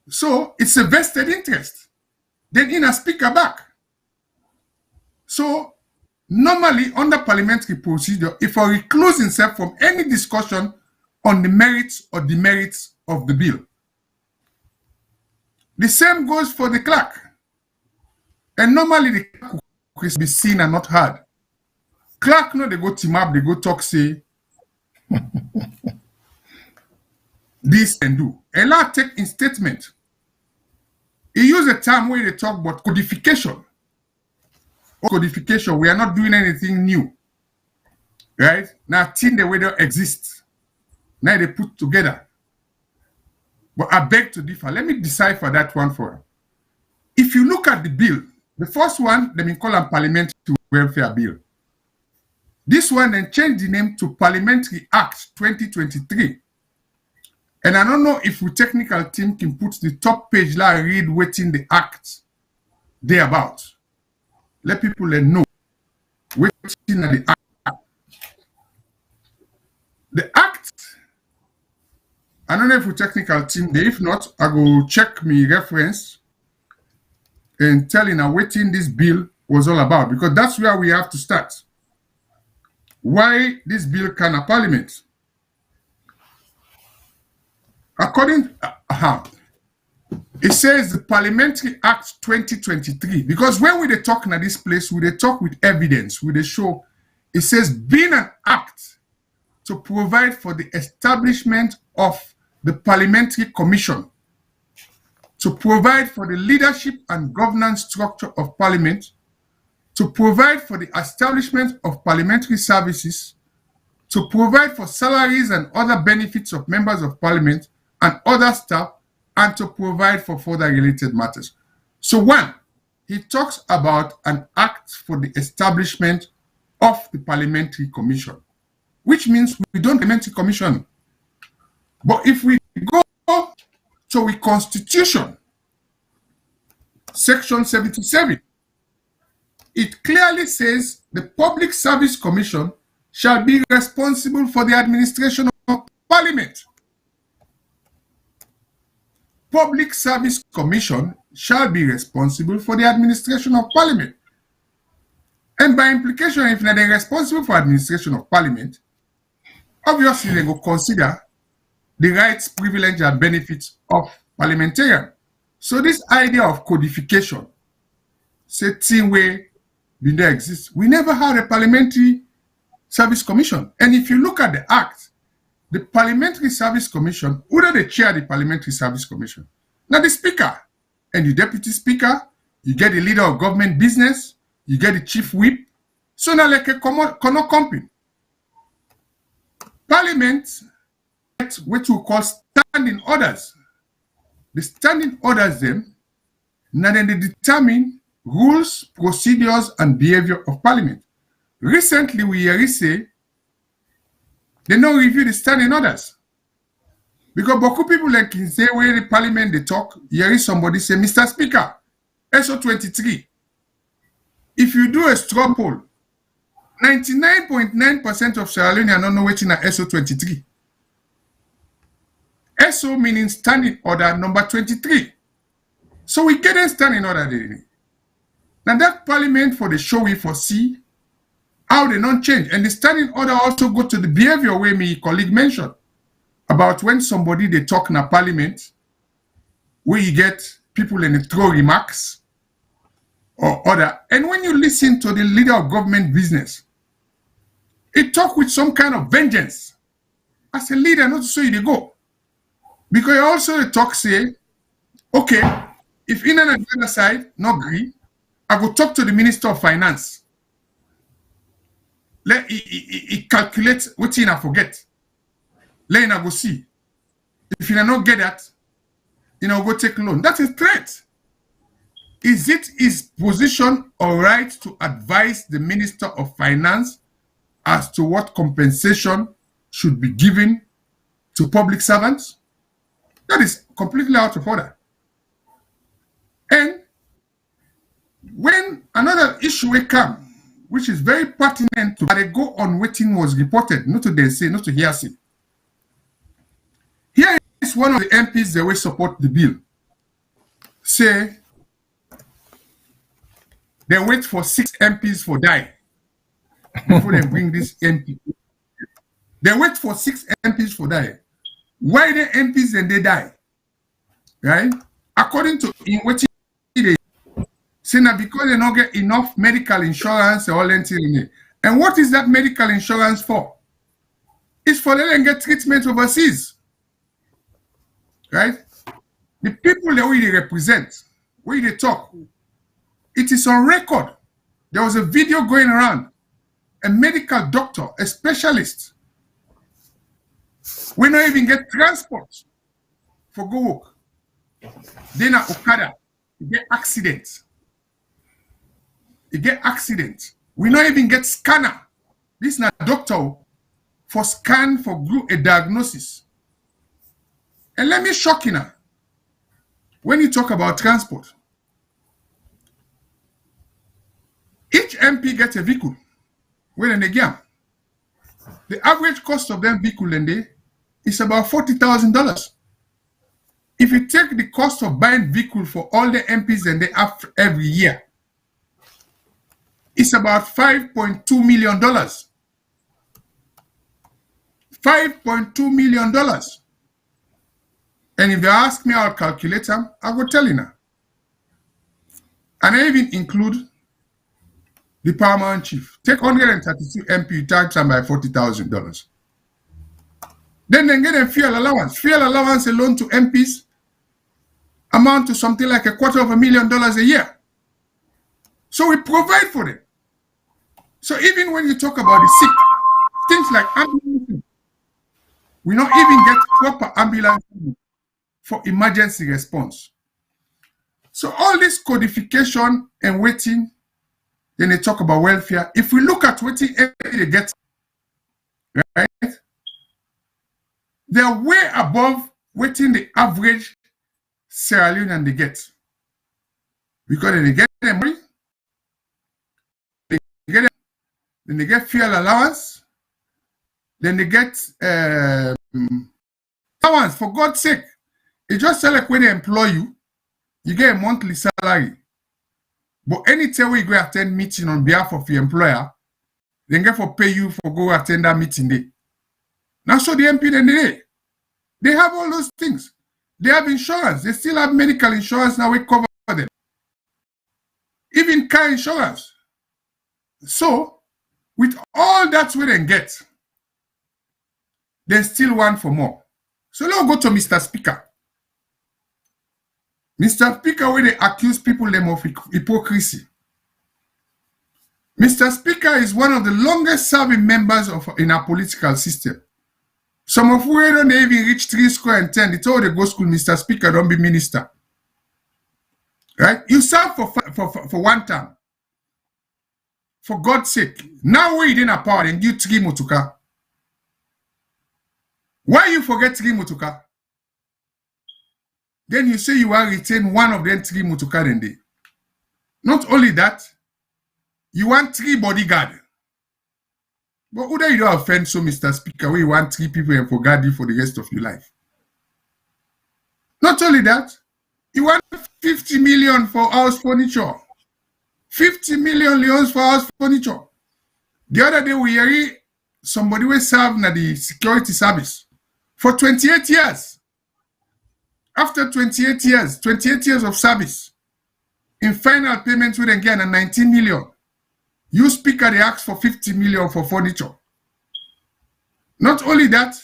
So it's a vested interest. Then in a speaker back. So normally under parliamentary procedure, if I recluse himself from any discussion on the merits or demerits of the bill, the same goes for the clerk. And normally the clerk will be seen and not heard. Clerk, no, they go team up, they go talk, say, this and do. And now take in statement. He used a term where they talk about codification. Codification, we are not doing anything new. Right? Now, thing the way they exist. Now they put together. But I beg to differ. Let me decipher that one for you. If you look at the bill, the first one, they call them Parliamentary Welfare Bill. This one then changed the name to Parliamentary Act 2023. And I don't know if the technical team can put the top page like read waiting the act they about. Let people know waiting at the act. The act, I don't know if the technical team there, if not, I go check me reference and telling her waiting this bill was all about, because that's where we have to start. Why this bill can a parliament? According, it says the Parliamentary Act 2023, because when we talk in this place, we talk with evidence, we show, it says being an act to provide for the establishment of the Parliamentary Commission, to provide for the leadership and governance structure of Parliament, to provide for the establishment of parliamentary services, to provide for salaries and other benefits of members of Parliament and other staff, and to provide for further related matters. So one, he talks about an act for the establishment of the Parliamentary Commission, which means we don't Parliamentary Commission. But if we go to the Constitution, Section 77, it clearly says the Public Service Commission shall be responsible for the administration of Parliament. Public Service Commission shall be responsible for the administration of Parliament. And by implication, if they're responsible for administration of Parliament, obviously they will consider the rights, privilege, and benefits of parliamentarians. So this idea of codification, setting way there exists. We never had a Parliamentary Service Commission. And if you look at the Act, the Parliamentary Service Commission, who do they chair the Parliamentary Service Commission? Now the Speaker and the Deputy Speaker, you get the Leader of Government Business, you get the Chief Whip. So now like a common company. Parliament, what we call standing orders. The standing orders them, now then they determine rules, procedures, and behavior of Parliament. Recently, we hear say they don't review the standing orders. Because beaucoup people like in say where the Parliament they talk, here is somebody say, Mr. Speaker, SO 23. If you do a straw poll, 99.9% of Sierra Leoneans don't know what's in a SO 23. SO meaning standing order number 23. So we get a standing order there. Now that Parliament for the show we foresee how they don't change. And the standing order also go to the behavior way my colleague mentioned about when somebody they talk in a Parliament where you get people in the throw remarks or other. And when you listen to the Leader of Government Business, it talk with some kind of vengeance. As a leader, not so you go. Because also the talk say, okay, if in and the other side not agree, I go talk to the Minister of Finance. Let he calculate what he forget. Let him go see. If you not get that, go take loan. That's a threat. Is it his position or right to advise the Minister of Finance as to what compensation should be given to public servants? That is completely out of order. And when another issue will come, which is very pertinent to they go on waiting was reported, not to they say, not to hearsay. Here is one of the MPs that will support the bill. say they wait for 6 MPs for die before they bring this MP. They wait for 6 MPs for die. Why the MPs and they die? Right? According to in what they say now, because they don't get enough medical insurance or anything. And what is that medical insurance for? It's for them to get treatment overseas. Right? The people that we represent, where they talk, it is on record. There was a video going around. A medical doctor, a specialist, we don't even get transport for go work. Then a Okada, you get accident. You get accident. We don't even get scanner. This is not doctor for scan for group a diagnosis. And let me shock you now. When you talk about transport, each MP gets a vehicle. When they get the average cost of them vehicle in there is about $40,000. If you take the cost of buying vehicle for all the MPs and they have every year, it's about $5.2 million. $5.2 million. And if you ask me, I'll calculate them, I will tell you now. And I even include the paramount chief. Take 132 MP, tax them by $40,000. Then they get a fuel allowance. Fuel allowance alone to MPs amount to something like $250,000 a year. So we provide for them. So even when you talk about the sick, things like ambulance, we don't even get proper ambulance for emergency response. So all this codification and waiting, then they talk about welfare. If we look at waiting they get, right, they are way above waiting the average Sierra Leonean they get. Because then they get them money, then they get fuel allowance, then they get allowance, for God's sake. It's just like when they employ you, you get a monthly salary. But anytime you go attend meeting on behalf of your employer, they get for pay you for go attend that meeting day. Now so the MP then they have all those things. They have insurance. They still have medical insurance now we cover them. Even car insurance. So with all that we then get, they still want for more. So let's go to Mr. Speaker. Mr. Speaker, where they accuse people them of hypocrisy. Mr. Speaker is one of the longest serving members in our political system. Some of who don't even reach 3 square and 10. They told they go school, Mr. Speaker, don't be minister. Right? You serve for one term. For God's sake. Now we didn't power and give 3 Mutuka. Why you forget 3 Mutuka? Then you say you will retain one of them 3 Mutuka then day. Not only that, you want 3 bodyguard. But who do you don't offend so, Mr. Speaker, where you want 3 people and for guard you for the rest of your life? Not only that, you want 50 million for house furniture. 50 million leons for house furniture. The other day we heard somebody will serve in the security service for 28 years. After 28 years of service, in final payment, we then get 19 million. You speaker, they ask for 50 million for furniture. Not only that,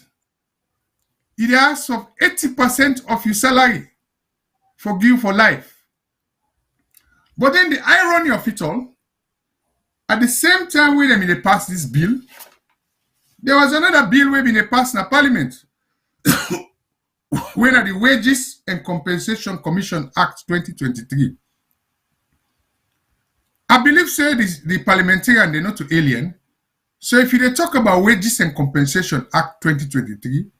it asks for 80% of your salary for you for life. But then the irony of it all, at the same time when they passed this bill, there was another bill where they passed in the Parliament. When the Wages and Compensation Commission Act 2023. I believe say the parliamentarian they're not to alien. So if you talk about Wages and Compensation Act 2023,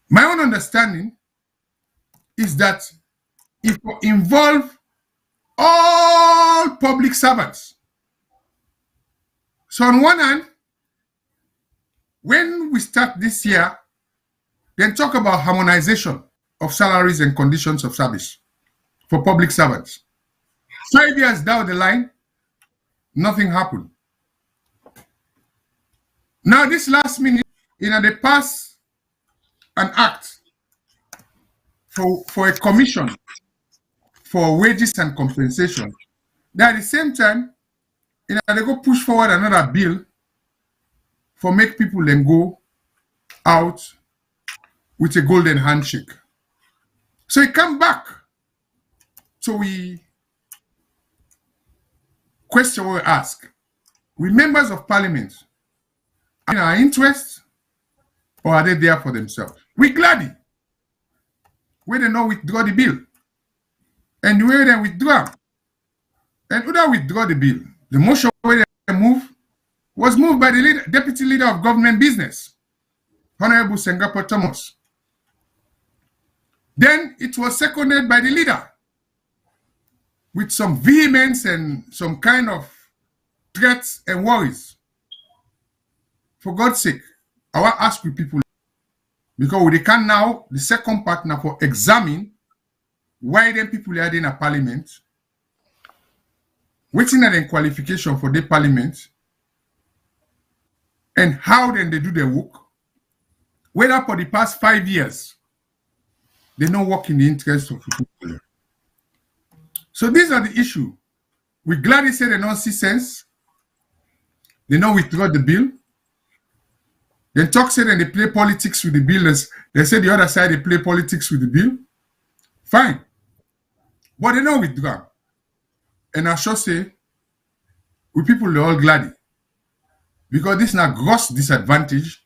my own understanding is that it will involve all public servants. So on one hand, when we start this year, then talk about harmonization of salaries and conditions of service for public servants. 5 years down the line, nothing happened. Now, this last minute, they pass an act for a commission for wages and compensation. Then at the same time, they go push forward another bill for make people then go out with a golden handshake. So he come back. So we question what we ask. We members of parliament, are in our interest or are they there for themselves? We gladly. Where they not withdraw the bill. And the way they withdraw. And who that withdraw the bill? The motion where they move was moved by the Deputy Leader of Government Business, Honorable Sengapore Thomas. Then it was seconded by the leader with some vehemence and some kind of threats and worries. For God's sake, I want to ask you people, because they can now, the second part now for examine why them people are in a parliament, waiting at the qualification for the parliament, and how then they do their work, whether for the past 5 years, they don't work in the interest of people. So these are the issues. We gladly say they don't see sense. They don't withdraw the bill. Then talk say that they play politics with the bill. They say the other side they play politics with the bill. Fine. But they don't withdraw. And I should say, we people are all glad. Because this is a gross disadvantage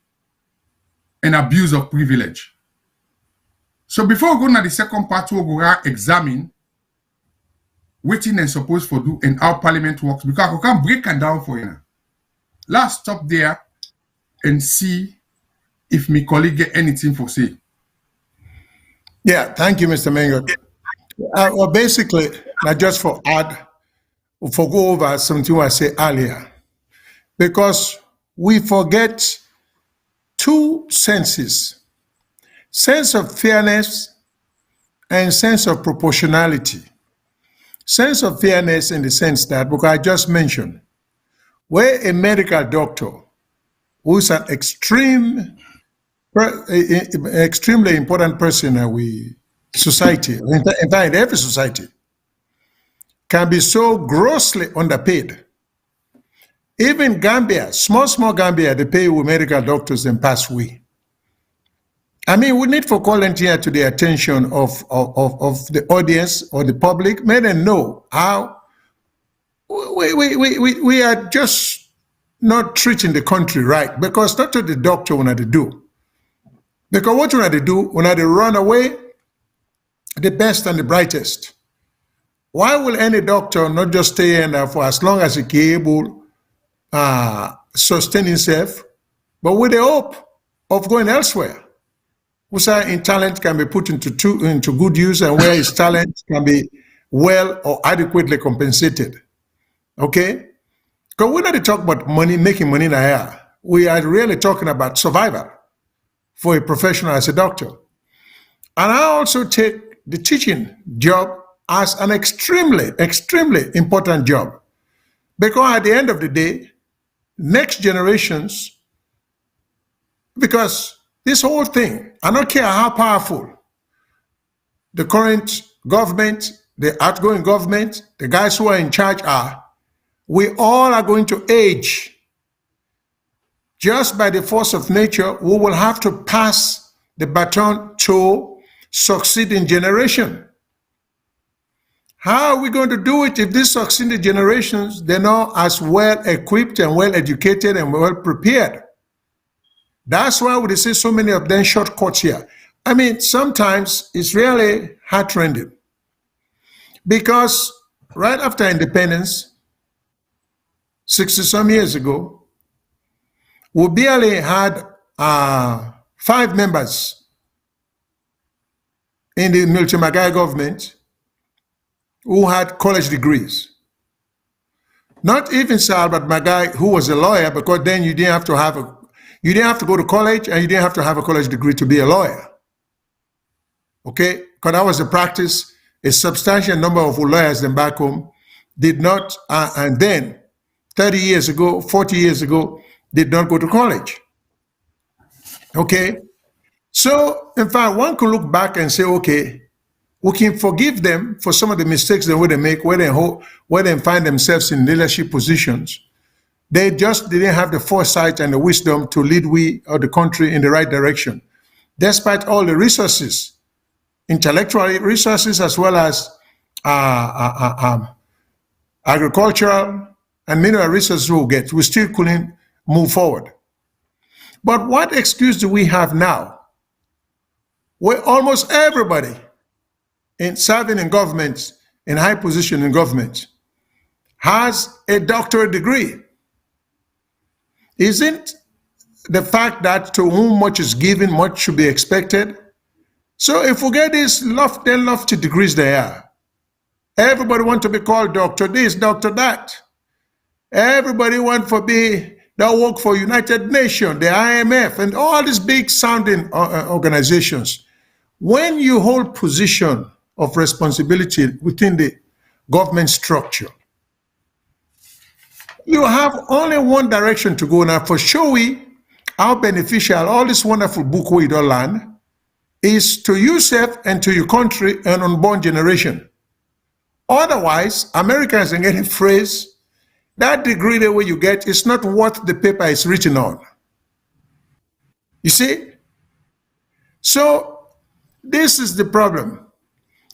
and abuse of privilege. So before we go to the second part, we'll go examine waiting and supposed for do and how parliament works, because we can break it down for you now. Let's stop there and see if my colleague get anything for say. Yeah, thank you, Mr. Mengo. Well, basically, not just for go over something I said earlier, because we forget two senses: sense of fairness and sense of proportionality. Sense of fairness in the sense that, because I just mentioned, where a medical doctor who's an extremely important person in our society, in fact, in every society, can be so grossly underpaid. Even Gambia, small Gambia, they pay with medical doctors and pass away. I mean, we need for calling here to the attention of the audience or the public, make them know how we are just not treating the country right, because not to the doctor when they do. Because what when they do, when they run away, the best and the brightest. Why will any doctor not just stay in there for as long as he can able sustain himself, but with the hope of going elsewhere? Whose talent can be put into good use, and where his talent can be well or adequately compensated. Okay? Because we're not talking about money, making money in the air. We are really talking about survival for a professional as a doctor. And I also take the teaching job as an extremely important job. Because at the end of the day, next generations, because this whole thing, I don't care how powerful the current government, the outgoing government, the guys who are in charge are, we all are going to age. Just by the force of nature, we will have to pass the baton to succeeding generation. How are we going to do it if these succeeding generations, they're not as well equipped and well educated and well prepared? That's why we see so many of them shortcuts here. I mean, sometimes it's really heart-rending. Because right after independence, 60-some years ago, we barely had 5 members in the Milton Magai government who had college degrees. Not even Sir Albert Magai, who was a lawyer, because then you didn't have to go to college, and you didn't have to have a college degree to be a lawyer. Okay? Because that was the practice a substantial number of lawyers in back home did not, and then 30 years ago, 40 years ago, did not go to college. Okay? So, in fact, one could look back and say, okay, we can forgive them for some of the mistakes that they make, where they find themselves in leadership positions. They just didn't have the foresight and the wisdom to lead we or the country in the right direction, despite all the resources, intellectual resources, as well as agricultural and mineral resources we still couldn't move forward. But what excuse do we have now, where almost everybody in serving in government, in high position in government, has a doctorate degree? Isn't the fact that to whom much is given, much should be expected? So if we get these lofty degrees they are, everybody want to be called doctor this, doctor that. Everybody want to be, that work for United Nations, the IMF, and all these big sounding organizations. When you hold position of responsibility within the government structure, you have only one direction to go. Now, for sure, how beneficial all this wonderful book we don't learn is to yourself and to your country and unborn generation. Otherwise, Americans are getting phrase, that degree the way you get is not what the paper is written on. You see? So this is the problem.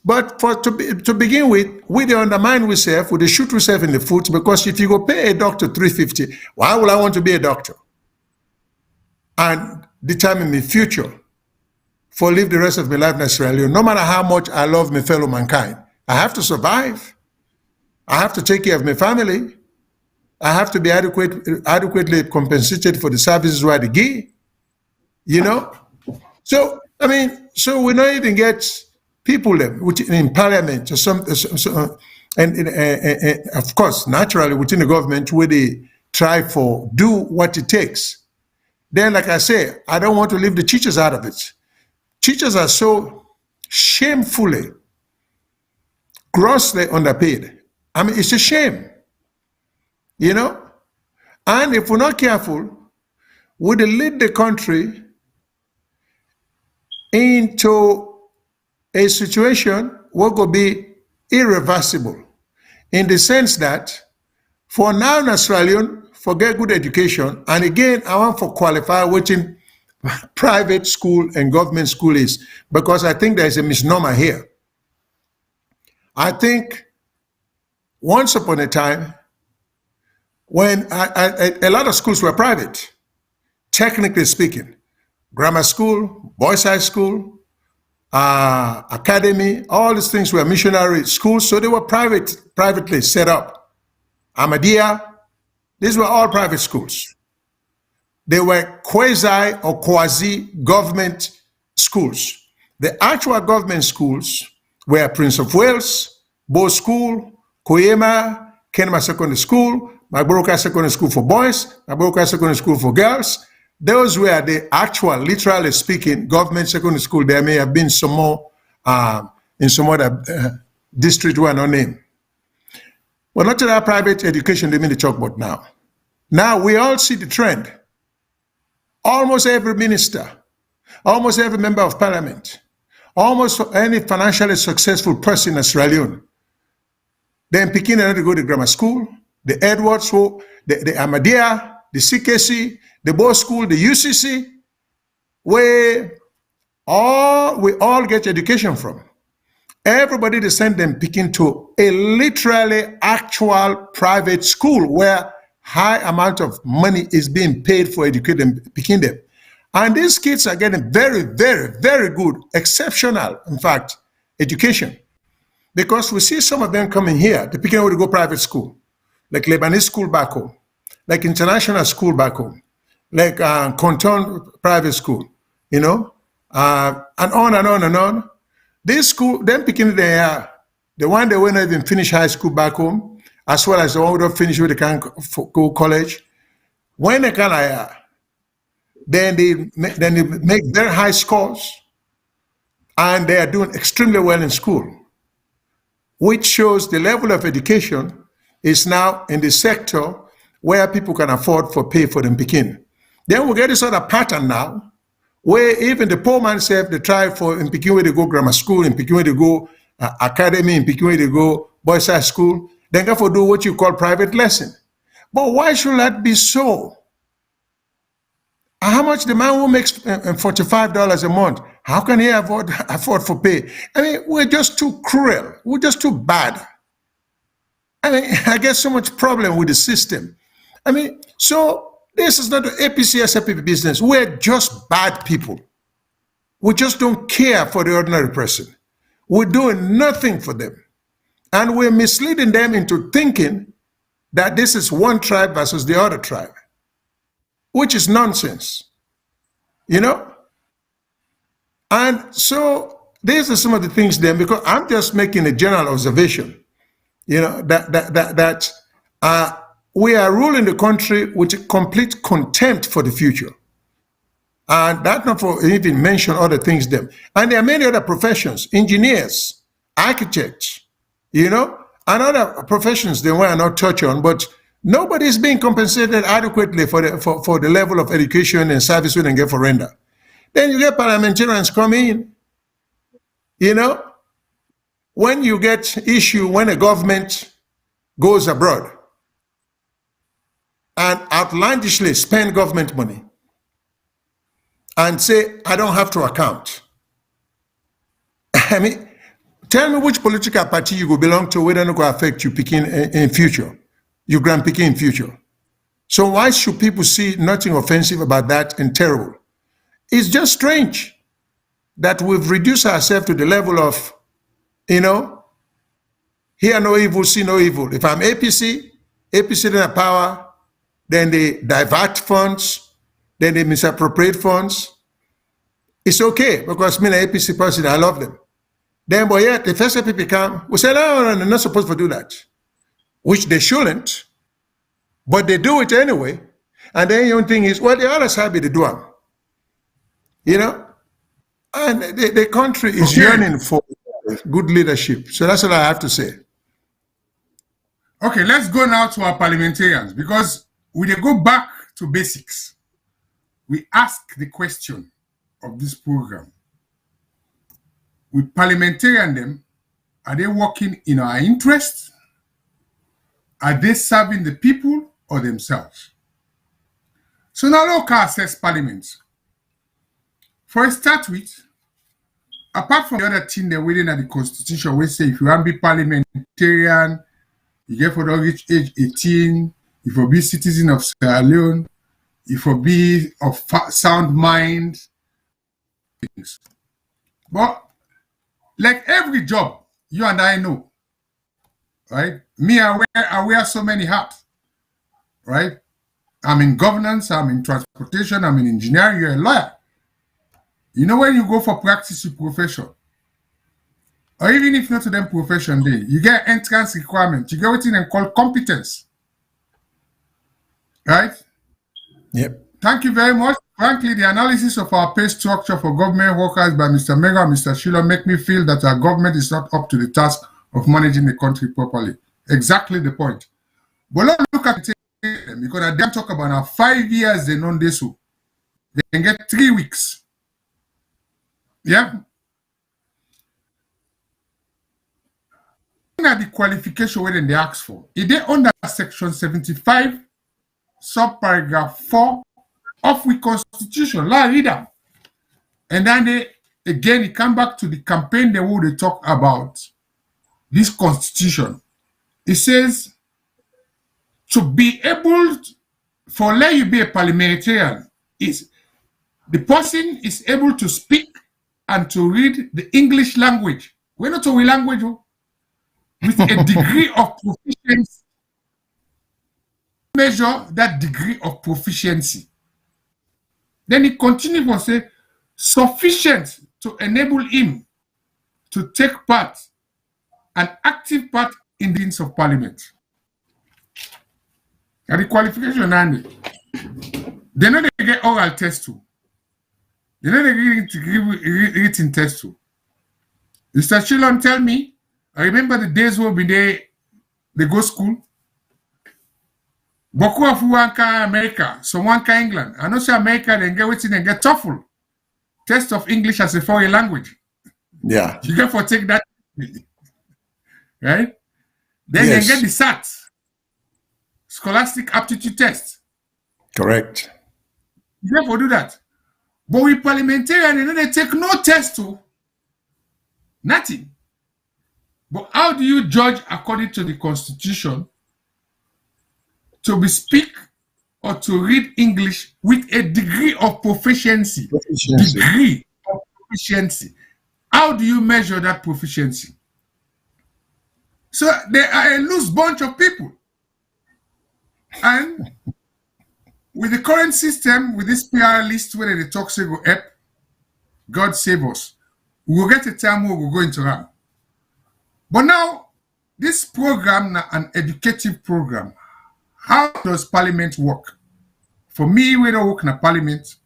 But to begin with, we dey undermine ourselves, we dey shoot ourselves in the foot, because if you go pay a doctor $350, why would I want to be a doctor? And determine my future for live the rest of my life in Australia. No matter how much I love my fellow mankind, I have to survive. I have to take care of my family. I have to be adequately compensated for the services where they give, you know? So, I mean, so we don't even get people in parliament or and of course, naturally within the government where they try for do what it takes. Then, like I say, I don't want to leave the teachers out of it. Teachers are so shamefully, grossly underpaid. I mean, it's a shame, you know? And if we're not careful, we'll lead the country into a situation what could be irreversible, in the sense that for non-Australian, forget good education, and again, I want to qualify which in private school and government school is, because I think there's a misnomer here. I think once upon a time, when a lot of schools were private, technically speaking, grammar school, boys' high school, academy, all these things were missionary schools, so they were privately set up. Ahmadiyya, these were all private schools. They were quasi or quasi-government schools. The actual government schools were Prince of Wales, Bow School, Koyema, Kenema Secondary School, Mabroka Secondary School for boys, Mabroka Secondary School for girls. Those were the actual, literally speaking, government secondary school. There may have been some more in some other district who are not named. But not to that private education, they mean the chalkboard now. Now we all see the trend. Almost every minister, almost every member of parliament, almost any financially successful person in Australia, then picking another to go to grammar school, the Edwards, the Ahmadiyya, the CKC, the Bow School, the UCC, where we all get education from. Everybody they send them picking to a literally actual private school where high amount of money is being paid for educating them, picking them. And these kids are getting very, very, very good, exceptional, in fact, education. Because we see some of them coming here, they picking out to go private school, like Lebanese school back home, like international school back home, like Canton private school, you know, and on and on and on. This school, them picking the one they won't even finish high school back home, as well as the one who don't finish with the can go college. When they can, then they make very high scores, and they are doing extremely well in school. which shows the level of education is now in the sector where people can afford for pay for them picking. Then we get this other pattern now, where even the poor man self, they try for in picking where they go grammar school, in picking where they go academy, in picking where they go boys high school, then go for do what you call private lesson. But why should that be so? How much the man who makes $45 a month, how can he afford for pay? I mean, we're just too cruel. We're just too bad. I mean, I get so much problem with the system. I mean, so this is not an APC SFP business. We're just bad people. We just don't care for the ordinary person. We're doing nothing for them. And we're misleading them into thinking that this is one tribe versus the other tribe, which is nonsense, you know? And so these are some of the things then, because I'm just making a general observation, you know, that we are ruling the country with complete contempt for the future. And that's not for even mention other things then. And there are many other professions, engineers, architects, you know, and other professions they were not touched on, but nobody is being compensated adequately for the level of education and service we can get for render. Then you get parliamentarians come in, you know, when you get issue when a government goes abroad and outlandishly spend government money and say, I don't have to account. I mean, tell me which political party you go belong to, whether it will affect you picking in future, you grand picking in future. So why should people see nothing offensive about that and terrible? It's just strange that we've reduced ourselves to the level of, you know, hear no evil, see no evil. If I'm APC then have power, then they divert funds, then they misappropriate funds. It's okay because me an APC person, I love them. Then, but yet, the first people come, we say, no, they're not supposed to do that, which they shouldn't, but they do it anyway. And then your thing is, well, the other side they do them, you know? And the country is yearning for good leadership. So that's what I have to say. Okay, let's go now to our parliamentarians, because we go back to basics. We ask the question of this program. With parliamentarian them, are they working in our interest? Are they serving the people or themselves? So now let's assess parliaments. For a start with, apart from the other thing they're waiting at the constitution, we say if you want to be parliamentarian, you get for the reach age 18, if you be citizen of Sierra Leone, if you be of sound mind. But like every job, you and I know, right? Me, I wear so many hats, right? I'm in governance, I'm in transportation, I'm in engineering, you're a lawyer. You know when you go for practice your profession, or even if not to them profession day, you get entrance requirement, you get what they call competence, right? Yep. Thank you very much. Frankly, the analysis of our pay structure for government workers by Mr. Mega and Mr. Shilo make me feel that our government is not up to the task of managing the country properly. Exactly the point. But let's look at it because I didn't talk about now 5 years they know this. They can get 3 weeks. Yeah. At the qualification where they ask for, if they under section 75, subparagraph 4 of the constitution, la reader. And then they again it come back to the campaign they would talk about this constitution. It says to be able for let you be a parliamentarian is the person is able to speak and to read the English language. We're not a language with a degree of proficiency. Measure that degree of proficiency. Then he continues to say, sufficient to enable him to take part, an active part in the meetings of parliament. And the qualification, they know they get oral test too. They know they get written test too. Mr. Shilon tell me, I remember the days when they go school. Beaucoup of one can America, some one can England. I know say America then get waiting and get TOEFL. Test of English as a foreign language. Yeah. You get for take that. Right? Then Yes. they get the SAT. Scholastic Aptitude Test. Correct. You get for do that. But with parliamentarian, they take no test to nothing. But how do you judge according to the Constitution to be speak or to read English with a degree of proficiency? Proficiency. Degree of proficiency. How do you measure that proficiency? So there are a loose bunch of people. And with the current system, with this PR list where they talk say go up, God save us. We will get a time where we'll go into that. But now, this program now an educative program. How does Parliament work? For me, we don't work in a Parliament.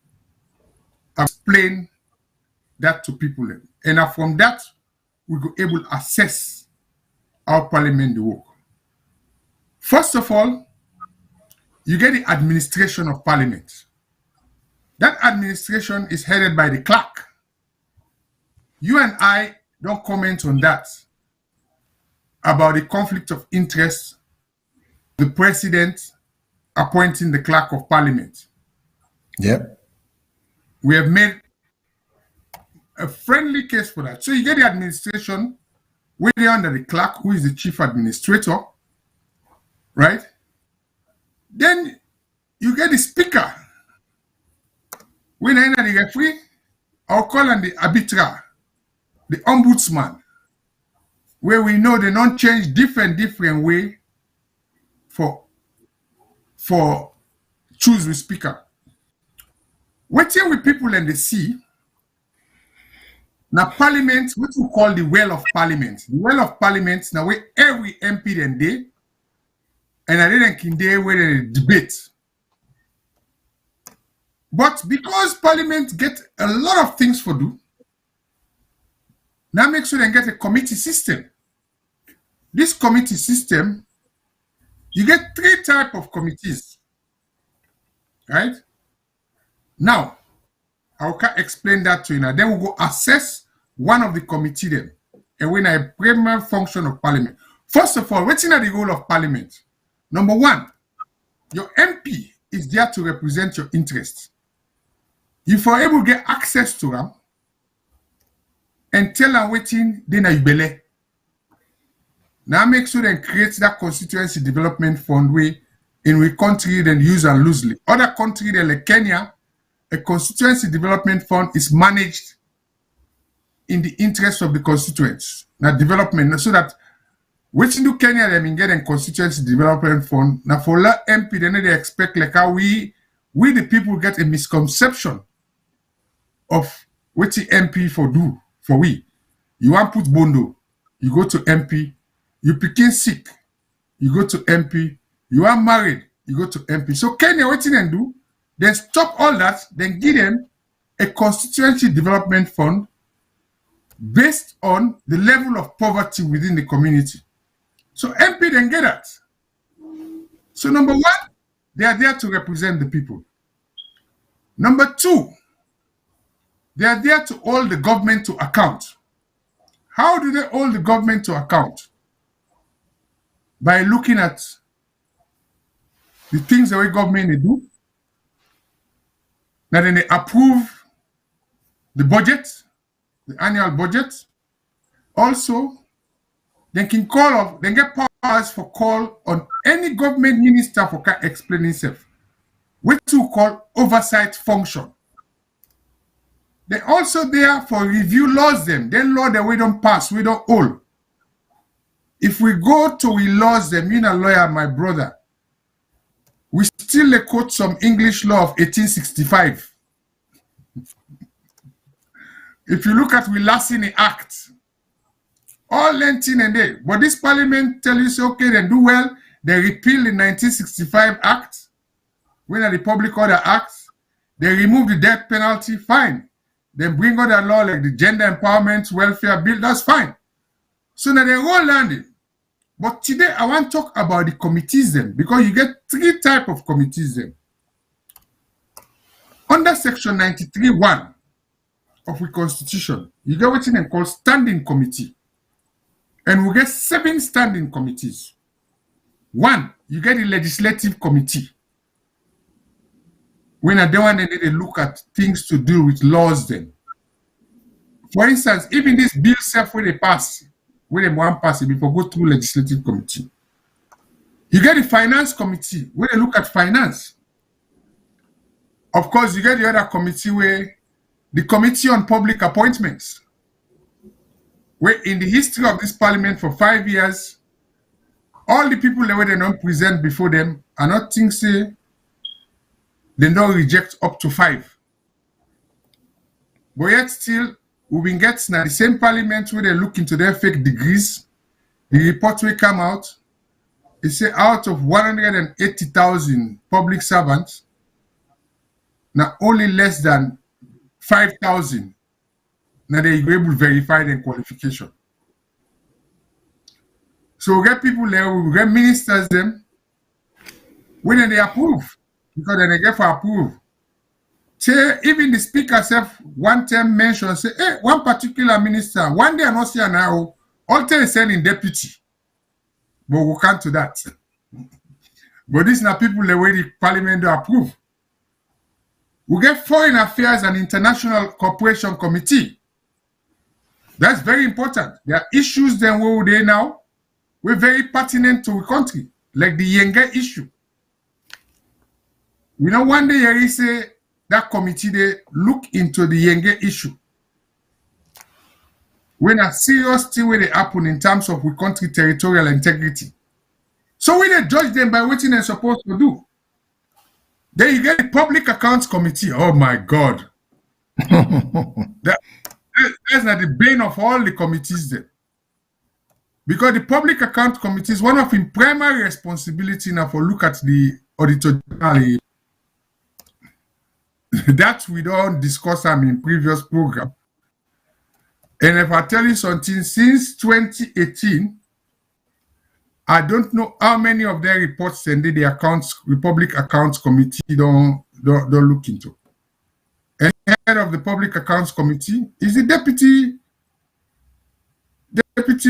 I explain that to people. And from that, we go able to assess how Parliament they work. First of all, you get the administration of Parliament. That administration is headed by the clerk. You and I don't comment on that about the conflict of interest, the president appointing the clerk of Parliament. Yep. We have made a friendly case for that. So you get the administration where they're under the clerk, who is the chief administrator, right? Then you get the speaker, when they're under the referee, I'll call on the arbiter, the ombudsman, where we know they don't change different way for choose the speaker. Waiting with people and they see. Now Parliament, what we call the well of Parliament. The well of Parliament, now where every MP then day, and I didn't can day where they debate. But because Parliament get a lot of things for do, now make sure they get a committee system. This committee system, you get 3 types of committees, right? Now, I will explain that to you now. Then we'll go assess one of the committee then, and when a primary function of Parliament. First of all, what's in the role of Parliament? Number 1, your MP is there to represent your interests. If you're able to get access to them and tell them waiting, then you belay. Now make sure they create that constituency development fund way in we country then use and loosely. Other countries like Kenya, a constituency development fund is managed in the interest of the constituents. Now development, so that waiting to Kenya they get a constituency development fund. Now for la MP then they expect like how we the people get a misconception of what the MP for do for we. You want put bondo, you go to MP. You became sick, you go to MP. You are married, you go to MP. So Kenya, what they do? Then stop all that, then give them a constituency development fund based on the level of poverty within the community. So MP then get that. So number 1, they are there to represent the people. Number 2, they are there to hold the government to account. How do they hold the government to account? By looking at the things the way government they do. Now then they approve the budget, the annual budget. Also, they can get powers for call on any government minister for explain himself. What we call oversight function. They also there for review laws them. Then law that we don't pass, we don't hold. If we go to we laws them, you know, lawyer, my brother, we still quote some English law of 1865. If you look at we Lassini Act, all lengthy and day, but this Parliament tell you, say, okay, then do well, they repeal the 1965 Act, when the Public Order Act, they remove the death penalty, fine. Then bring other law like the Gender Empowerment Welfare Bill, that's fine. So now they all landed. But today I want to talk about the committees then, because you get 3 types of committees then. Under section 93(1) of the Constitution, you get what they call standing committee. And we get 7 standing committees. 1, you get the legislative committee. When I don't want to look at things to do with laws then. For instance, even this bill self where they pass, where they want pass it before go through legislative committee. You get the finance committee where they look at finance. Of course, you get the other committee where the committee on public appointments, where in the history of this parliament for 5 years, all the people that were they don't present before them are not things say they don't reject up to 5. But yet still, we've been getting at the same parliament where they look into their fake degrees. The report will come out. It say out of 180,000 public servants, now only less than 5,000 now they are able to verify their qualification. So we get people there, we get ministers them, when they approve, because then they get for approve. Say, even the speaker self one time mentioned, say, hey, one particular minister, one day I not see an arrow, all time sending deputy. But we can't do that. But these are people the way the parliament do approve. We get Foreign Affairs and International Cooperation Committee. That's very important. There are issues then where they now, we're very pertinent to the country, like the Yenge issue. We know one day you say that committee they look into the Yenge issue. When a serious thing where they happen in terms of we country territorial integrity. So we they judge them by what they're supposed to do. Then you get the Public Accounts Committee. Oh my God. That's not the bane of all the committees there. Because the Public Account Committee is one of the primary responsibility now for look at the auditor general. That we don't discuss in previous program. And if I tell you something, since 2018, I don't know how many of their reports and the accounts, Republic Accounts Committee don't look into. And head of the Public Accounts Committee is the deputy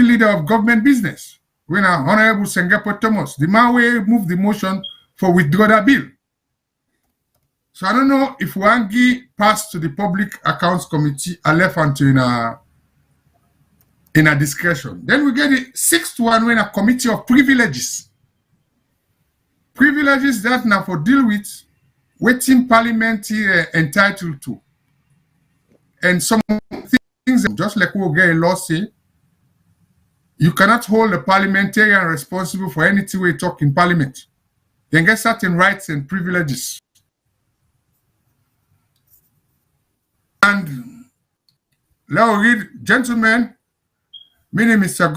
leader of government business. When Honorable Sengapo Thomas, the man will move the motion for withdraw that bill. So I don't know if Wangi passed to the Public Accounts Committee, I left until in a discretion. Then we get the 6th one when a committee of privileges. Privileges that now for deal with waiting parliamentary entitled to. And some things, just like we get a law say, you cannot hold a parliamentarian responsible for anything we talk in parliament. They get certain rights and privileges. And let me read, gentlemen, meaning Mr.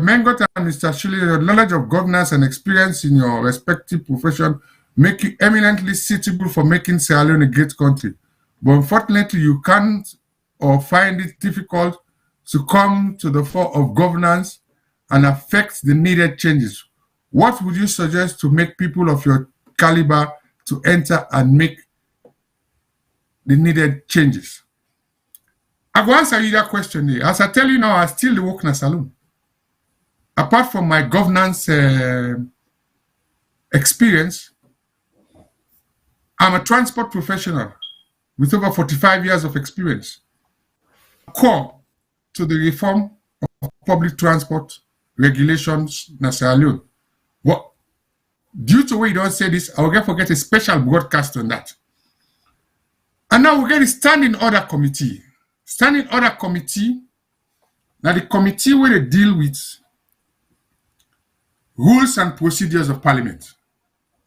Mengot and Mr. Shirley, your knowledge of governance and experience in your respective profession make you eminently suitable for making Sierra Leone a great country. But unfortunately, you can't or find it difficult to come to the fore of governance and affect the needed changes. What would you suggest to make people of your caliber to enter and make the needed changes? I will answer you that question there. As I tell you now, I still work in a saloon. Apart from my governance experience, I'm a transport professional with over 45 years of experience. Core to the reform of public transport regulations in Sierra Leone. Well, due to why you don't say this, I will forget a special broadcast on that. And now we get a standing order committee. Standing order committee, now the committee where they deal with rules and procedures of parliament.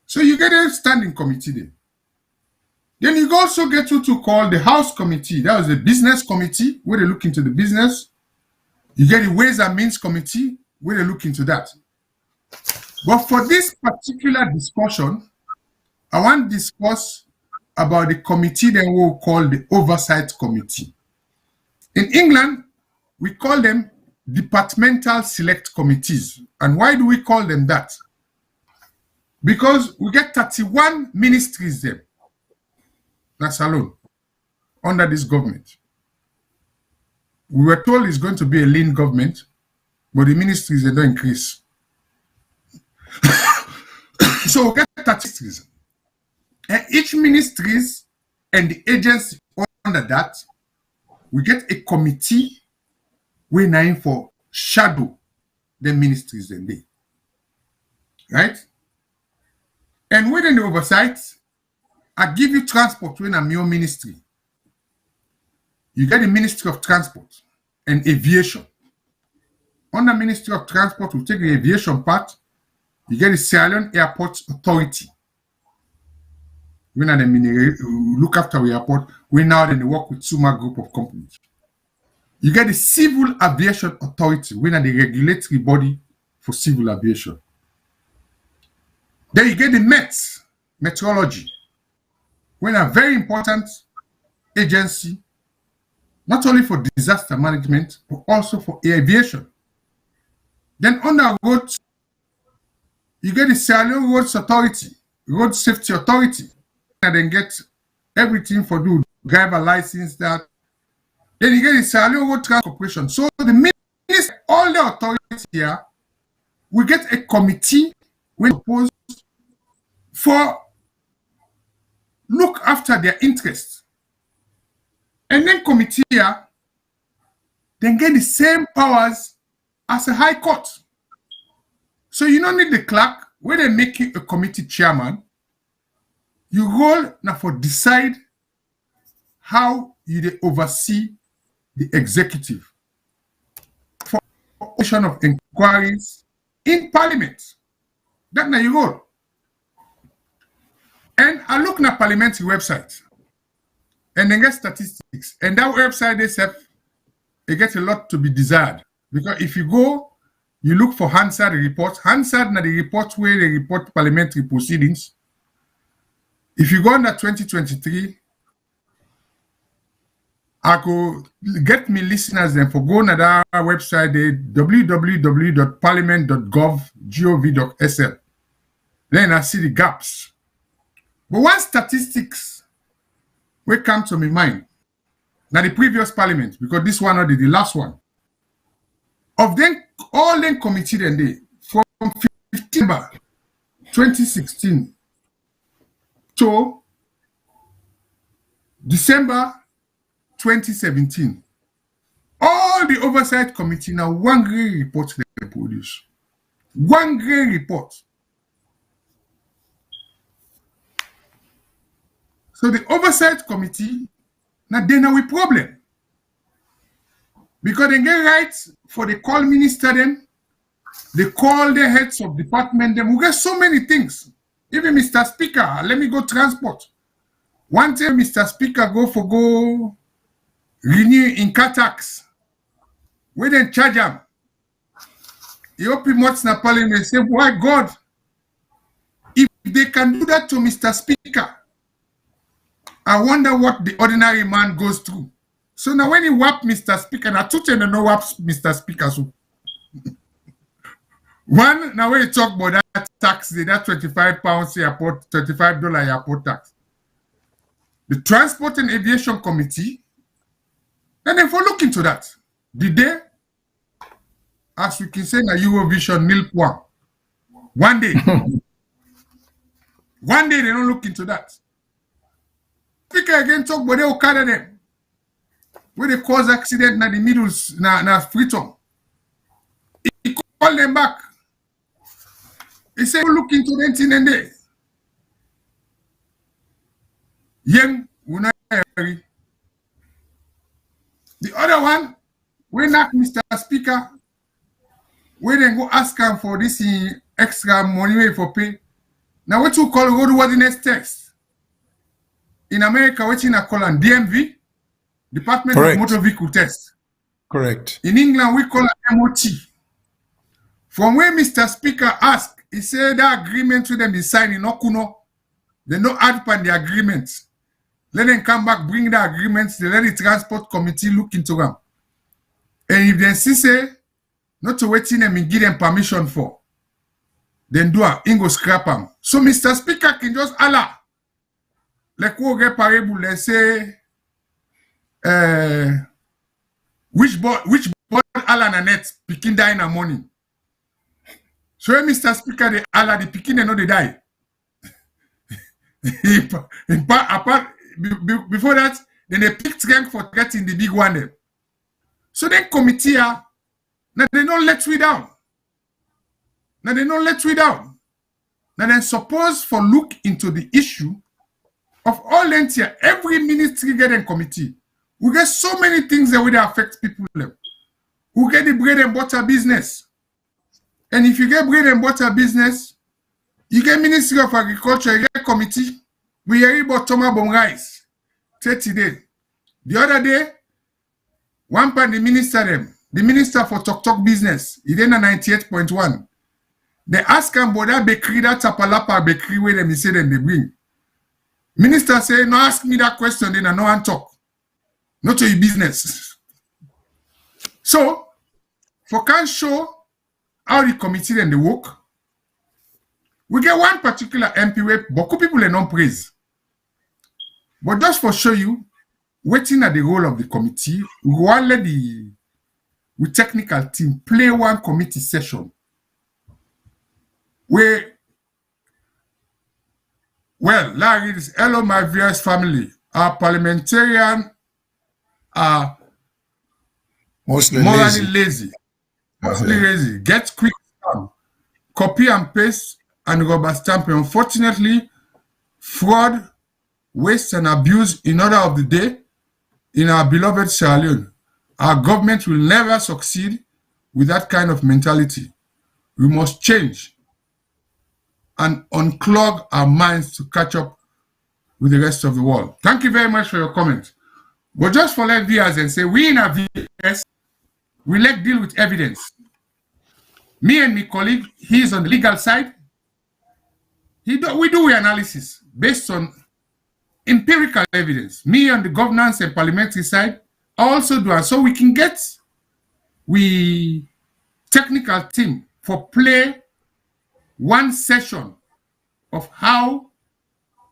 So you get a standing committee there. Then you also get what to call the House Committee. That was the Business Committee, where they look into the business. You get the Ways and Means Committee, where they look into that. But for this particular discussion, I want to discuss about the committee that we'll call the Oversight Committee. In England, we call them departmental select committees. And why do we call them that? Because we get 31 ministries there. That's alone under this government. We were told it's going to be a lean government, but the ministries, they don't increase. So we get 30 ministries. And each ministries and the agency under that, we get a committee we're name for shadow the ministries and they. Right? And within the oversight, I give you transport when I'm your ministry. You get the Ministry of Transport and Aviation. Under Ministry of Transport, we take the aviation part. You get the Sierra Leone Airport Authority. When they look after the airport, we now then work with Suma Group of companies. You get the Civil Aviation Authority, when the regulatory body for civil aviation. Then you get the Meteorology, when a very important agency, not only for disaster management, but also for aviation. Then under roads, you get the Sierra Leone Roads Authority, Road Safety Authority, and then get everything for do driver license that. Then you get the Sierra Leone Road Transport Corporation. So the minister, all the authorities here, we get a committee we propose for look after their interests. And then committee here, then get the same powers as a high court. So you don't need the clerk, when they make you a committee chairman, you roll now for decide how you oversee the executive for operation of inquiries in Parliament. That's now you roll. And I look at Parliamentary website and then get statistics. And that website itself, it gets a lot to be desired. Because if you go, you look for Hansard reports. Hansard na the report where they report parliamentary proceedings. If you go under 2023, I could get me listeners then for go to that website, www.parliament.gov.sl. Then I see the gaps. But one statistics will come to my mind. Now the previous parliament, because this one already the last one. Of them, all them committee then they from 15 December 2016 to December 2017. All the oversight committee now one great report they produce. One great report. So the oversight committee now they know a problem. Because they get right for the call minister them, they call the heads of department them. We get so many things. Even Mr. Speaker, let me go transport. One time Mr. Speaker go renew in car tax. We then charge him. He open much na parliament say, why God, if they can do that to Mr. Speaker, I wonder what the ordinary man goes through. So now when he whap Mr. Speaker, now two and no whap Mr. Speaker. So one, now when you talk about that tax, that £25 airport, $25 airport tax. The Transport and Aviation Committee, and then for look into that. Did they, as we can say, na Eurovision nil point. One day. One day they don't look into that. Speaker again talk about the Okada them. Where they cause accident na the middles na Freetown. He call them back. He said, look into them thing and they. Young, the other one, we knock Mr. Speaker, we then go ask him for this extra money for pay. Now what you call roadworthiness text? In America, what you call an DMV? Department Correct. of Motor Vehicle Test. Correct. In England, we call it MOT. From where Mr. Speaker asked, he said that agreement with them is signed in Okuno. They no add upon the agreement. Let them come back, bring the agreements, they let the transport committee look into them. And if they see say not to wait in and give them permission for. Then do a go scrap them. So Mr. Speaker can just Allah. Like we get parable, let's say which board Allah and net picking die in the morning. So when Mr. Speaker the Allah the picking they know they die. Before that, then they picked rank for getting the big one then. So then committee now they don't let we down. Now then suppose for look into the issue of all lengths every ministry get in committee. We get so many things that will affect people. We get the bread and butter business. And if you get bread and butter business, you get Ministry of Agriculture, you get committee. We hear about Thomas Bon rice. 30 days. The other day, one part the minister for Tok business, he did a 98.1. They ask him about that bakery, that Tapalapa bakery where them he say them they bring. Minister say, no, ask me that question, then I know and talk. Not to your business. So, for can show how the committee then they work, we get one particular MP where beaucoup people are not praise. But just for show you, waiting at the role of the committee, we want let the technical team play one committee session where, well, Larry is hello my viewers family. Our parliamentarian are mostly lazy. Get quick stamp, copy and paste and rubber stamp. Unfortunately, fraud, waste and abuse in order of the day in our beloved Sierra Leone. Our government will never succeed with that kind of mentality. We must change and unclog our minds to catch up with the rest of the world. Thank you very much for your comment. But just for let viewers and say, we in our VS, we like deal with evidence. Me and my colleague, he's on the legal side. We do analysis based on empirical evidence. Me on the governance and parliamentary side, I also do. And so we can get we technical team for play one session of how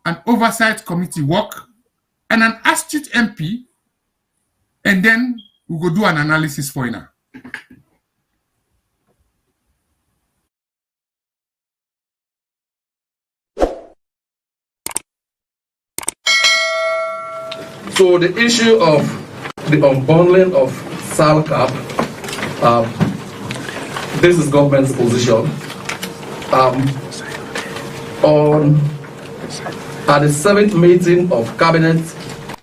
an oversight committee work and an astute MP, and then we go do an analysis for you. So the issue of the unbundling of SALCAP, this is government's position. At the 7th meeting of Cabinet,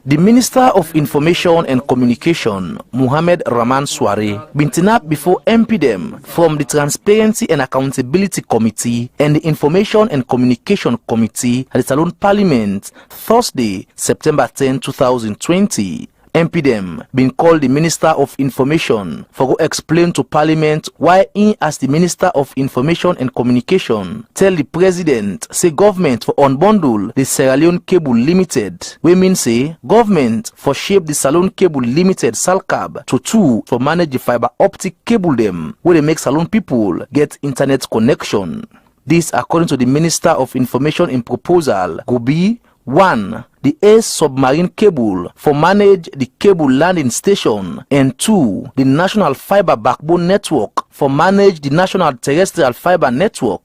the Minister of Information and Communication, Mohamed Rahman Soare, been taken up before MP them from the Transparency and Accountability Committee and the Information and Communication Committee at the Salon Parliament Thursday, September 10, 2020. MP them been called the Minister of Information for go explain to Parliament why he as the Minister of Information and Communication tell the President say government for unbundle the Sierra Leone Cable Limited. We mean say government for shape the Salon Cable Limited SALCAB to two for manage the fiber optic cable them where they make Salon people get internet connection. This according to the Minister of Information in proposal go be 1. The air submarine cable for manage the cable landing station, and 2. The national fiber backbone network for manage the national terrestrial fiber network.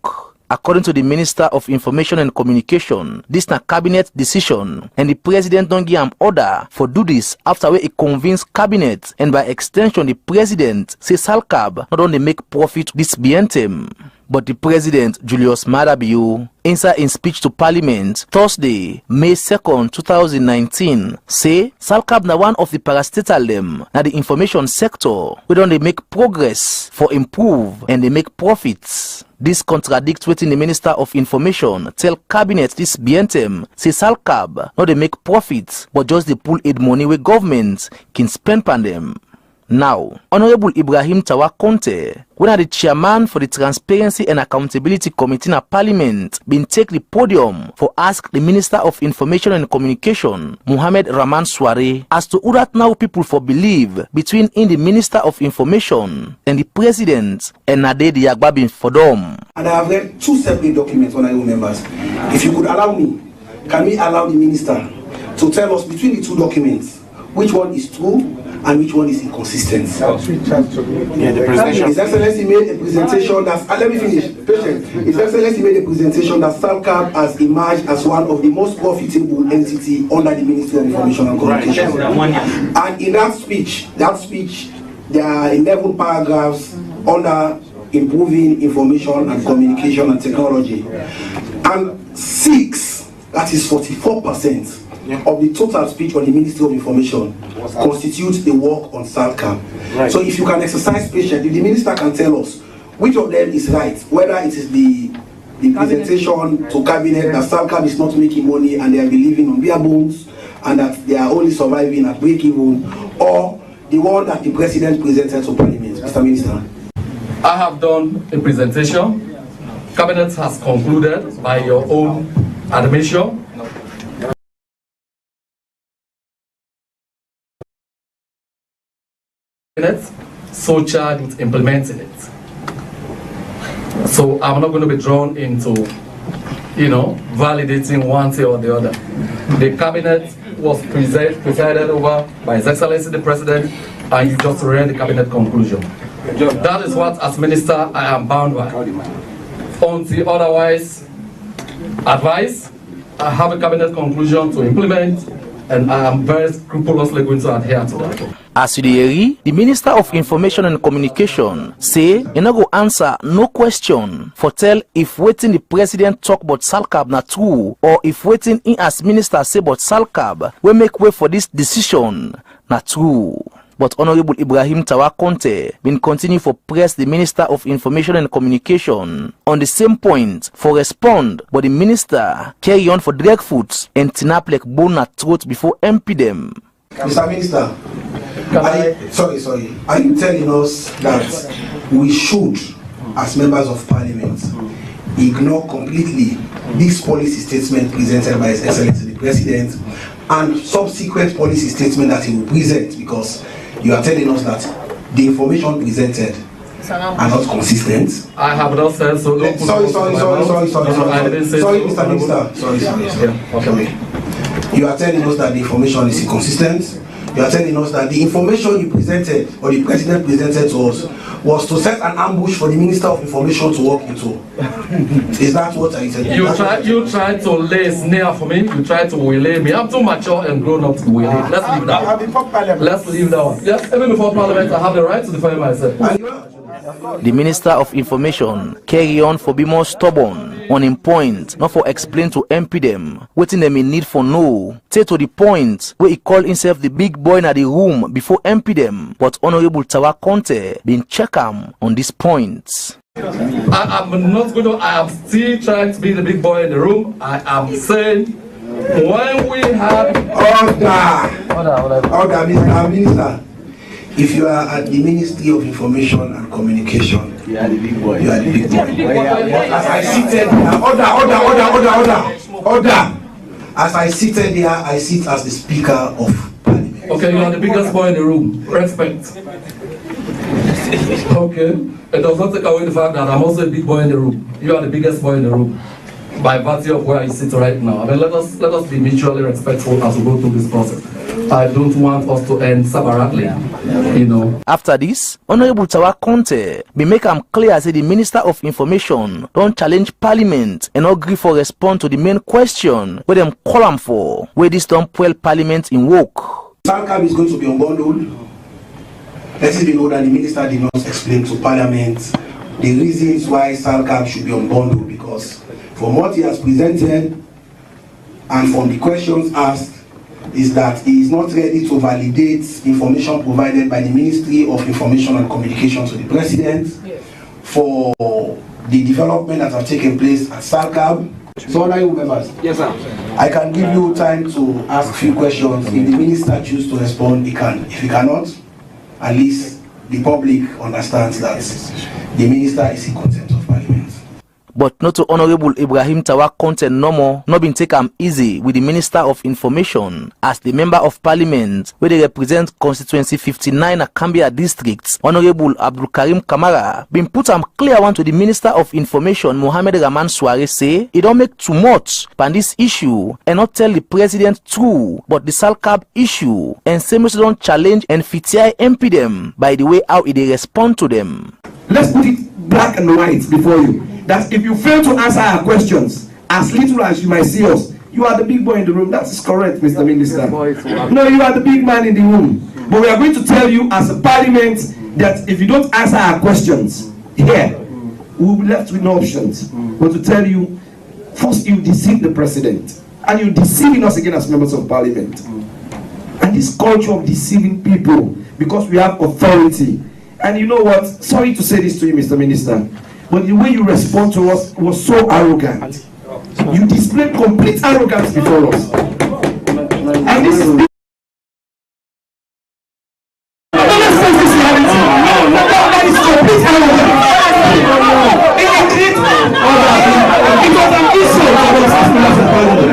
According to the Minister of Information and Communication, this na cabinet decision, and the President don't give him order for do this after we convince cabinet, and by extension the President say SALCAB not only make profit this BNTM. But the President, Julius Maada Bio, inside in speech to Parliament Thursday, May 2nd, 2019, say SALCAB na one of the parastatal them na the information sector we don't they make progress for improve and they make profits. This contradicts what the Minister of Information tell Cabinet this BNTM say SALCAB not they make profits but just they pull aid money where government can spend on them. Now, Honorable Ibrahim Tawa Conte, when the chairman for the Transparency and Accountability Committee in Parliament, been take the podium for ask the Minister of Information and Communication, Mohamed Rahman Soare, as to who that now people for believe between in the Minister of Information and the President and Nade Diagbabin for them. And I have read 2 separate documents, honorable members. If you could allow me, can we allow the minister to tell us between the 2 documents which one is true and which one is inconsistent? His Excellency made a presentation that, let me finish, patient. His Excellency made a presentation that SALCAB has emerged as one of the most profitable entity under the Ministry of Information and Communication. And in that speech, there are 11 paragraphs under improving information and communication and technology. And 6, that is 44%, of the total speech on the Ministry of Information constitutes the work on SALCAB. So if you can exercise patience, if the minister can tell us which of them is right, whether it is the presentation to cabinet that SALCAB is not making money and they are living on bare bones and that they are only surviving at break-even, or the one that the president presented to Parliament. Mr. Minister. I have done a presentation. Cabinet has concluded by your own admission. So charged with implementing it. So I'm not going to be drawn into, validating one thing or the other. The cabinet was presided over by His Excellency the President, and you just read the cabinet conclusion. That is what, as minister, I am bound by. Until otherwise advised, I have a cabinet conclusion to implement, and I am very scrupulously going to adhere to that. As you hear, the Minister of Information and Communication say he no go answer no question for tell if waiting the President talk about SALCAB na true, or if waiting in as Minister say about SALCAB will make way for this decision na true. But Honorable Ibrahim Tawa Conte been continue for press the Minister of Information and Communication on the same point for respond, but the minister carry on for drag foot and tinap like bone at throat before MP them. Mr. Minister, are you telling us that we should, as members of Parliament, ignore completely this policy statement presented by His Excellency the President and subsequent policy statement that he will present, because you are telling us that the information presented are not consistent? I have not said so. Sorry, Mr. Minister. Sorry. You are telling us that the information is inconsistent. You are telling us that the information you presented, or the President presented to us, was to set an ambush for the Minister of Information to walk into. Is that what I said? You try to lay a snare for me. You try to waylay me. I'm too mature and grown up to waylay. Let's leave that one. Let's leave that one. Yes, even before Parliament, I have the right to defend myself. The Minister of Information carry on for be more stubborn on him point, not for explain to MP them waiting them in need for no. Say to the point where he called himself the big boy in the room before MP them, but Honorable Tawa Conte been check him on this point. I am still trying to be the big boy in the room. I am saying when we have order, Mr. Minister. If you are at the Ministry of Information and Communication, you are the big boy. You are the big boy. As I seated there, order. As I seated there, I sit as the Speaker of Parliament. Okay, you are the biggest boy in the room. Respect. Okay. It does not take away the fact that I'm also a big boy in the room. You are the biggest boy in the room, by virtue of where I sit right now. I mean, let us be mutually respectful as we go through this process. I don't want us to end separately, After this, Honorable Tawa Conte be make am clear say the Minister of Information don't challenge Parliament and agree for respond to the main question where them call am for, where this don't pull Parliament in work. SALCAB is going to be unbundled. Let it be known that the Minister did not explain to Parliament the reasons why SALCAB should be unbundled, because from what he has presented and from the questions asked, is that he is not ready to validate information provided by the Ministry of Information and Communication to the President for the development that have taken place at SALCAB. So, honorable members, yes, sir. I can give you time to ask a few questions. If the Minister chooses to respond, he can. If he cannot, at least the public understands that the minister is in contempt of Parliament. But not to Honorable Ibrahim Tawa Conte no more, not been taken easy with the Minister of Information as the Member of Parliament where they represent constituency 59 Akambia districts, Honorable Abdul Karim Kamara, been put clear one to the Minister of Information Mohamed Rahman Suare say he don't make too much on this issue and not tell the President true but the Salcab issue and say Mr. don't challenge and FTI MP them by the way how they respond to them. Let's put it black and white before you. That if you fail to answer our questions, as little as you might see us, you are the big boy in the room. That is correct, Mr. Minister. No, you are the big man in the room. But we are going to tell you as a parliament that if you don't answer our questions here, we will be left with no options. But to tell you, first you deceive the president, and you're deceiving us again as members of parliament. And this culture of deceiving people because we have authority. And you know what? Sorry to say this to you, Mr. Minister. But the way you respond to us was so arrogant. You displayed complete arrogance before us. And this is complete arrogance. It was an insult to us.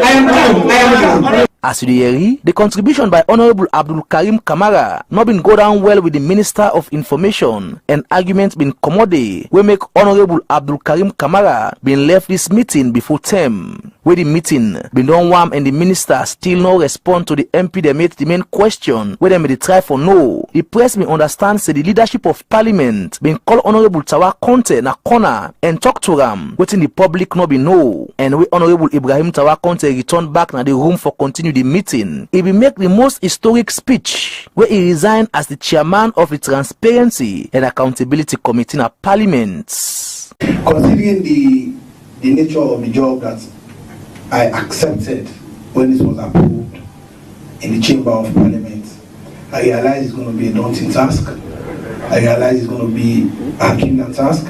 I am calm. As you hear, the contribution by Honorable Abdul Karim Kamara not been go down well with the Minister of Information and arguments been commodity we make Honorable Abdul Karim Kamara been left this meeting before term. Where the meeting been done warm and the minister still no respond to the MP they made the main question where they made try for no. The press may understand say the leadership of Parliament been call Honorable Tawa Conte na corner and talk to them waiting the public no be know and we Honorable Ibrahim Tawa Conte return back na the room for continue the meeting. He will make the most historic speech where he resigned as the chairman of the Transparency and Accountability Committee in Parliament. Considering the nature of the job that I accepted when this was approved in the Chamber of Parliament, I realized it's going to be a daunting task. I realized it's going to be a Herculean task.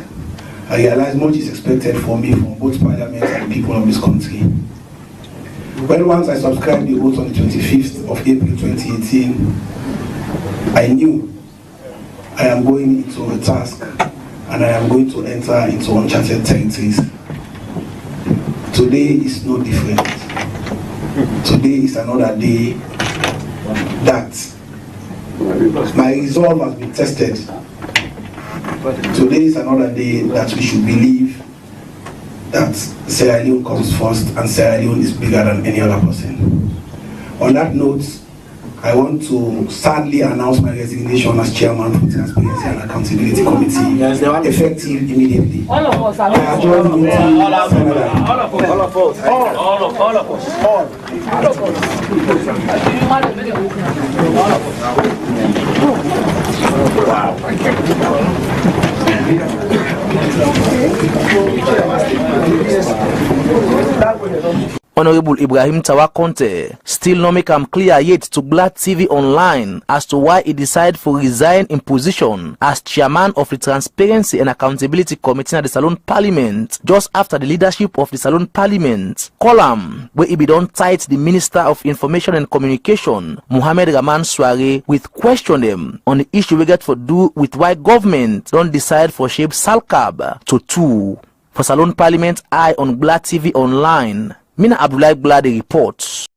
I realized much is expected for me from both Parliament and the people of this country. When once I subscribed the vote on the 25th of April 2018, I knew I am going into a task and I am going to enter into uncharted territories. Today is no different. Today is another day that my resolve has been tested. Today is another day that we should believe that Sierra Leone comes first and Sierra Leone is bigger than any other person. On that note, I want to sadly announce my resignation as chairman of the Transparency and Accountability Committee, effective immediately. All of us. I adjourn the meeting. All of us. Honorable Ibrahim Tawa Conte still no make him clear yet to Glad TV Online as to why he decided to resign in position as chairman of the Transparency and Accountability Committee at the Salon Parliament just after the leadership of the Salon Parliament column where he be done tight the Minister of Information and Communication Mohamed Rahman Suare with question them on the issue we get for do with why government don't decide for shape Salcab to 2. For Salon Parliament I on Glad TV Online. Mina Abdullah Gladi reports.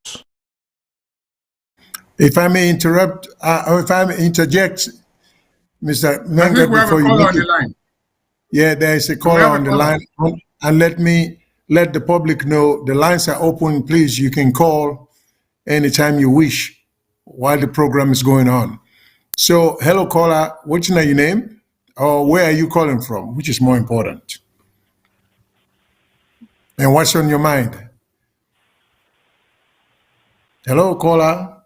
If I may interrupt, or if I may interject, Mr. Menga, before you make it. Line. Yeah, there is a caller on the line, and let the public know the lines are open. Please, you can call anytime you wish while the program is going on. So, hello, caller. What's your name, or where are you calling from? Which is more important? And what's on your mind? Hello, caller.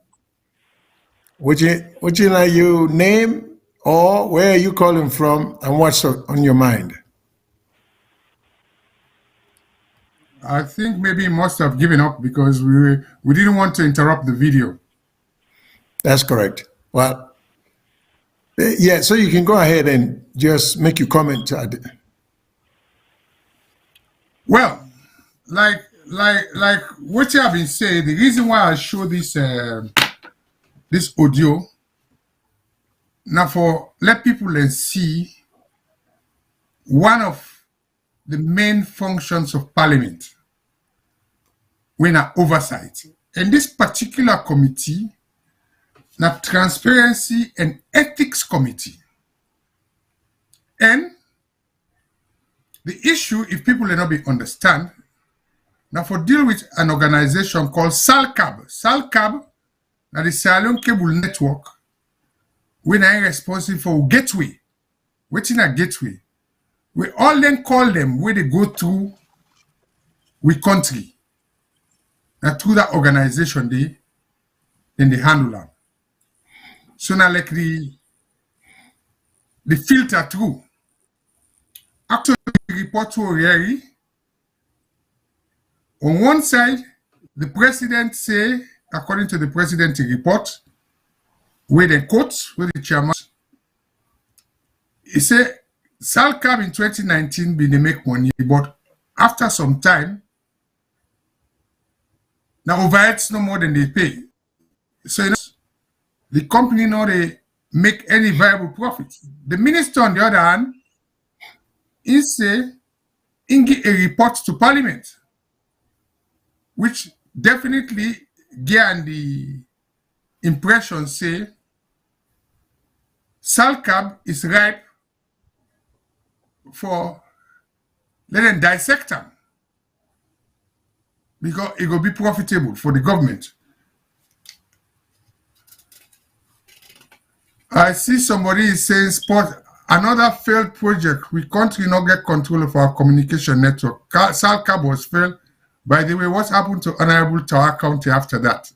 Would you like your name or where are you calling from and what's on your mind? I think maybe he must have given up because we didn't want to interrupt the video. That's correct. Well, yeah, so you can go ahead and just make your comment. Well, like what you have been saying, the reason why I show this this audio now for let people then see one of the main functions of Parliament when an oversight. And this particular committee, the Transparency and Ethics Committee. And the issue, if people will not be understand, now for deal with an organization called SALCAB. SALCAB, now the Sierra Leone Cable Network, when I responsible for gateway, waiting a gateway. We all then call them where they go through we country. Now through that organization then they handle them. So now like the filter through. Actually the report to O'Reilly. On one side, the president say, according to the president report, where they quote, where the chairman, he said, SALCAB in 2019 been they make money, but after some time, now overheads no more than they pay. So the company now they make any viable profit. The minister on the other hand, he say, he give a report to Parliament, which definitely gave the impression say SALCAB is ripe for let them dissect them because it will be profitable for the government. I see somebody is saying spot another failed project. We can't not get control of our communication network. SALCAB was failed. By the way, what happened to Honorable Tower County after that?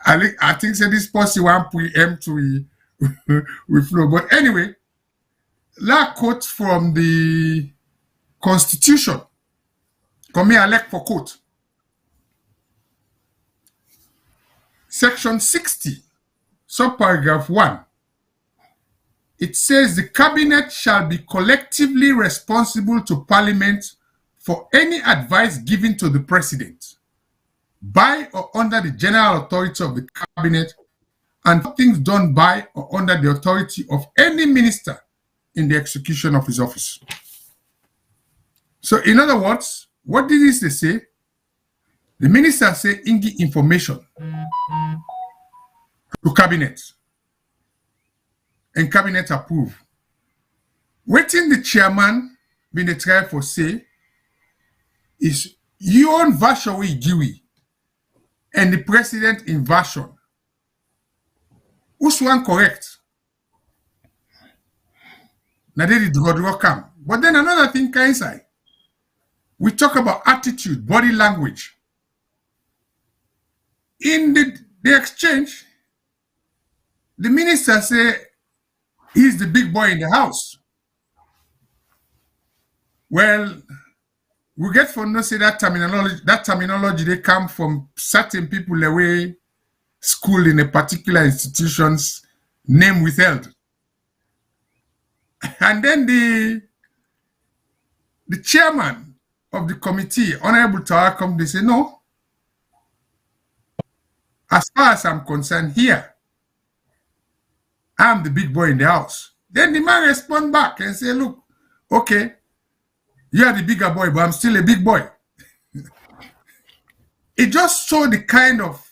I think say this policy one preempt we flow. But anyway, that quote from the Constitution. Come here, elect for quote. Section 60, subparagraph 1. It says the cabinet shall be collectively responsible to Parliament for any advice given to the president by or under the general authority of the cabinet and things done by or under the authority of any minister in the execution of his office. So in other words, what did they say? The minister say ingi information to cabinet and cabinet approve. Waiting the chairman been the try for say is your own version we give and the president in version. Which one correct? Now they did draw come. But then another thing can inside. We talk about attitude, body language. In the exchange, the minister say he's the big boy in the house. Well, we get for no say that terminology they come from certain people the way schooled in a particular institution's name withheld. And then the chairman of the committee, Honorable Tawakom, they say, no, as far as I'm concerned here, I'm the big boy in the house. Then the man respond back and say, look, okay, you are the bigger boy, but I'm still a big boy. It just showed the kind of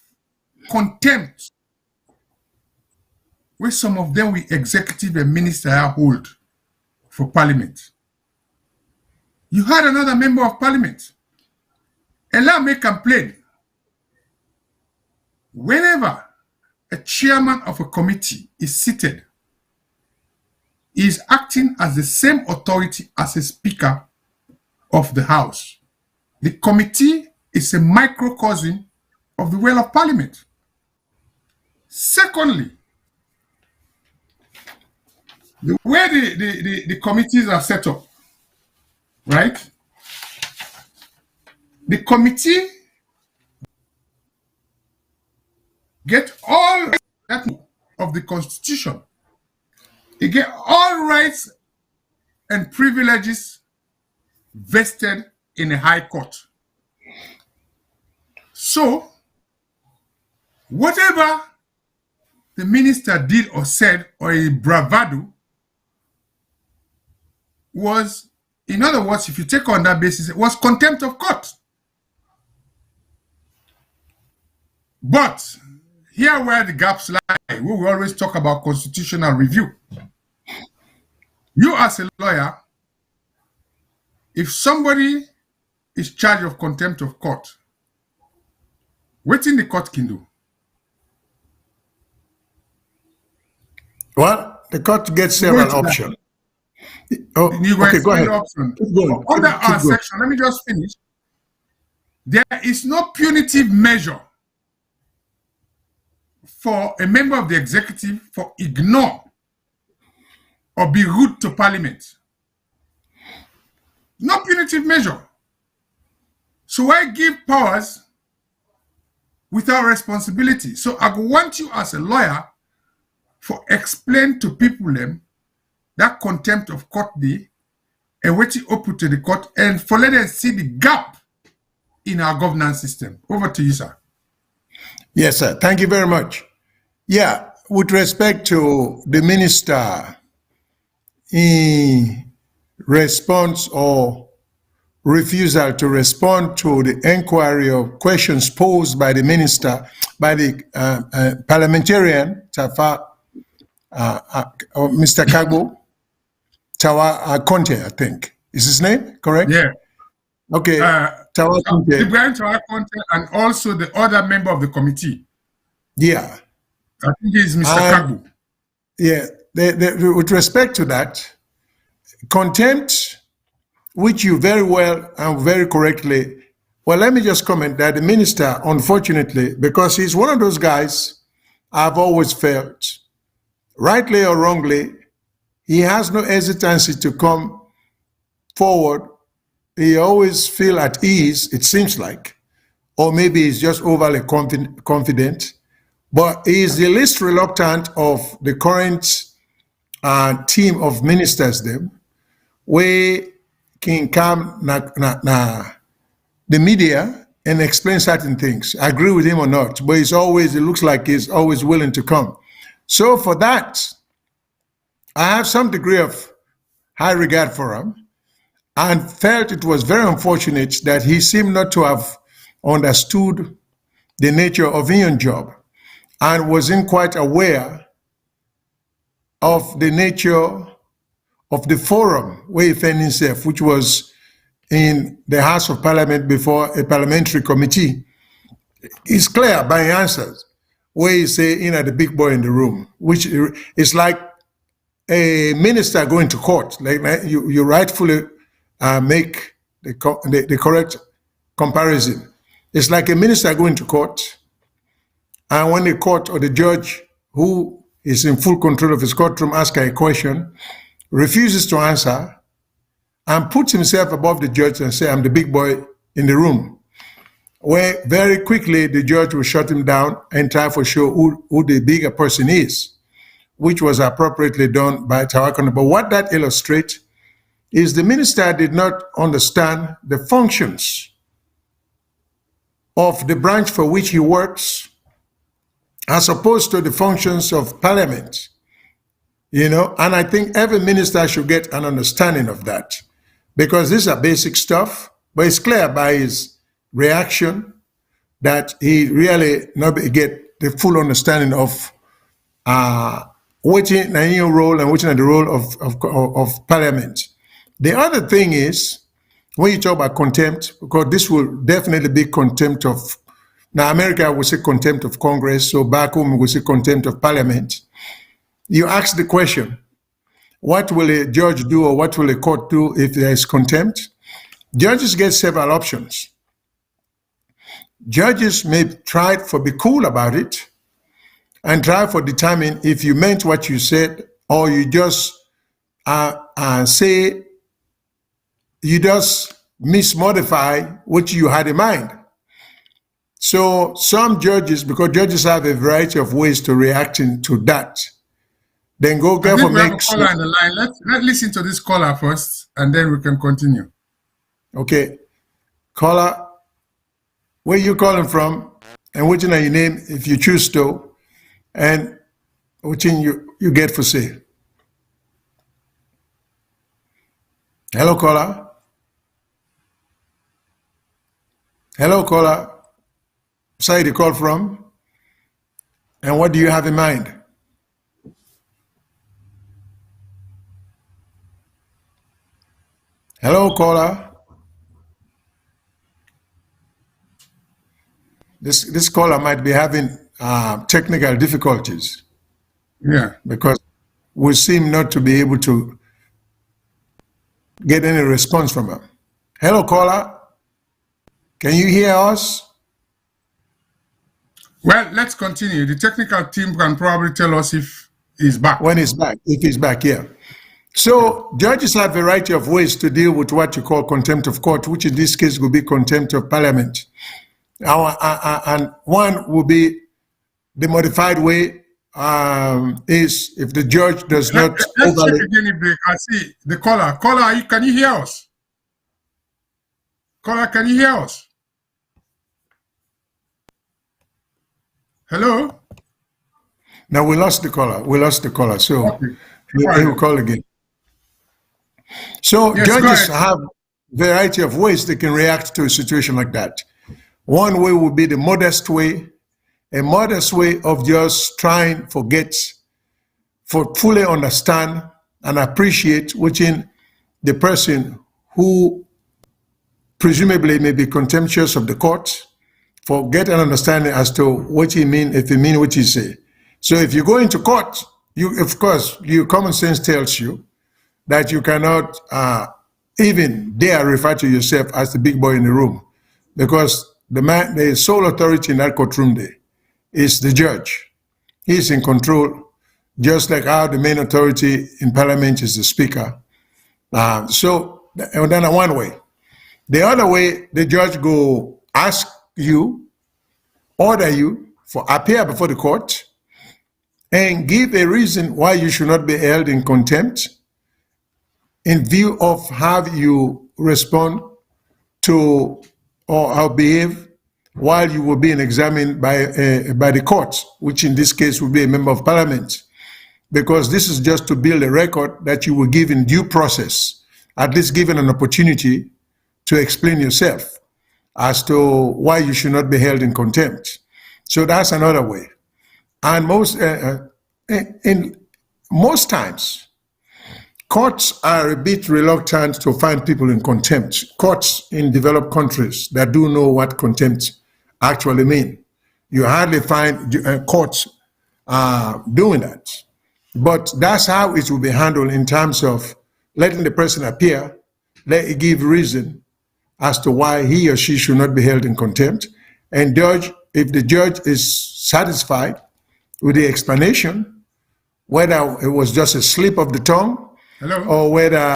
contempt which some of them we executive and minister hold for Parliament. You had another member of Parliament. Allow me complain. Whenever a chairman of a committee is seated, he is acting as the same authority as a speaker of the House. The committee is a microcosm of the will of Parliament. Secondly, the way the committees are set up, right? The committee get all that of the Constitution. It get all rights and privileges vested in a high court. So, whatever the minister did or said, or a bravado, was, in other words, if you take on that basis, it was contempt of court. But here where the gaps lie, we will always talk about constitutional review. You as a lawyer, if somebody is charged of contempt of court, what in the court can do? Well, the court gets several options. Oh, You okay, go ahead. Option. Keep going. Under Keep our going. section, let me just finish. There is no punitive measure for a member of the executive for ignore or be rude to Parliament. No punitive measure. So why give powers without responsibility? So I want you as a lawyer for explain to people them that contempt of court day and what you open to the court and for let us see the gap in our governance system. Over to you, sir. Yes, sir. Thank you very much. Yeah, with respect to the minister, in response or refusal to respond to the inquiry or questions posed by the minister, by the parliamentarian, Tafa, Mr. Kagbo, Tawa Conte, I think. Is his name correct? Yeah. Okay. Tawa Conte. Ibrahim Tawa Conte and also the other member of the committee. Yeah. I think he's Mr. Kagbo. Yeah. With respect to that, contempt, which you very well and very correctly, well, let me just comment that the minister, unfortunately, because he's one of those guys I've always felt, rightly or wrongly, he has no hesitancy to come forward. He always feel at ease, it seems like, or maybe he's just overly confident, but he is the least reluctant of the current team of ministers them, where can come the media and explain certain things. I agree with him or not, but it looks like he's always willing to come. So for that, I have some degree of high regard for him and felt it was very unfortunate that he seemed not to have understood the nature of his job and wasn't quite aware of the nature of the forum where he found himself, which was in the House of Parliament before a parliamentary committee. It's clear by answers where he say, the big boy in the room, which is like a minister going to court. Like you rightfully make the correct comparison. It's like a minister going to court, and when the court or the judge who is in full control of his courtroom asks a question, refuses to answer, and puts himself above the judge and say, I'm the big boy in the room, where very quickly the judge will shut him down and try to show who the bigger person is, which was appropriately done by Tawakon. But what that illustrates is the minister did not understand the functions of the branch for which he works, as opposed to the functions of Parliament. And I think every minister should get an understanding of that, because these are basic stuff, but it's clear by his reaction that he really not get the full understanding of which in your role and which in the role of Parliament. The other thing is, when you talk about contempt, because this will definitely be contempt of, now America will say contempt of Congress, so back home we will say contempt of Parliament. You ask the question, what will a judge do or what will a court do if there is contempt? Judges get several options. Judges may try to be cool about it and try to determine if you meant what you said, or you just say, you just mismodify what you had in mind. So some judges, because judges have a variety of ways to reacting to that, then go I think for we have a caller on the line. Let's listen to this caller first, and then we can continue. Okay. Caller, where you calling from, and what's your name if you choose to, and which you get for say. Hello, caller. Hello, caller. Side you call from, and what do you have in mind? Hello, caller. This caller might be having technical difficulties. Yeah. Because we seem not to be able to get any response from him. Hello, caller. Can you hear us? Well, let's continue. The technical team can probably tell us if he's back. When he's back, if he's back, yeah. So judges have a variety of ways to deal with what you call contempt of court, which in this case will be contempt of parliament. And one will be the modified way, is if the judge does not. Let's check again if I see the caller. Caller, can you hear us? Caller, can you hear us? Hello? Now we lost the caller. So okay. he will call again. So yes, judges have a variety of ways they can react to a situation like that. One way would be the modest way, a modest way of just trying for fully understand and appreciate within the person who presumably may be contemptuous of the court, for get an understanding as to what he mean, if he mean what he say. So if you go into court, of course, your common sense tells you that you cannot even dare refer to yourself as the big boy in the room, because the sole authority in that courtroom there is the judge. He's in control, just like how the main authority in parliament is the speaker. So then one way. The other way, the judge go ask you, order you for appear before the court and give a reason why you should not be held in contempt in view of how you respond to or behave while you were being examined by the court, which in this case would be a member of parliament, because this is just to build a record that you were given due process, at least given an opportunity to explain yourself as to why you should not be held in contempt. So that's another way. And most times, courts are a bit reluctant to find people in contempt. Courts in developed countries that do know what contempt actually mean. You hardly find courts doing that. But that's how it will be handled in terms of letting the person appear, let it give reason as to why he or she should not be held in contempt, and judge, if the judge is satisfied with the explanation, whether it was just a slip of the tongue, hello, or whether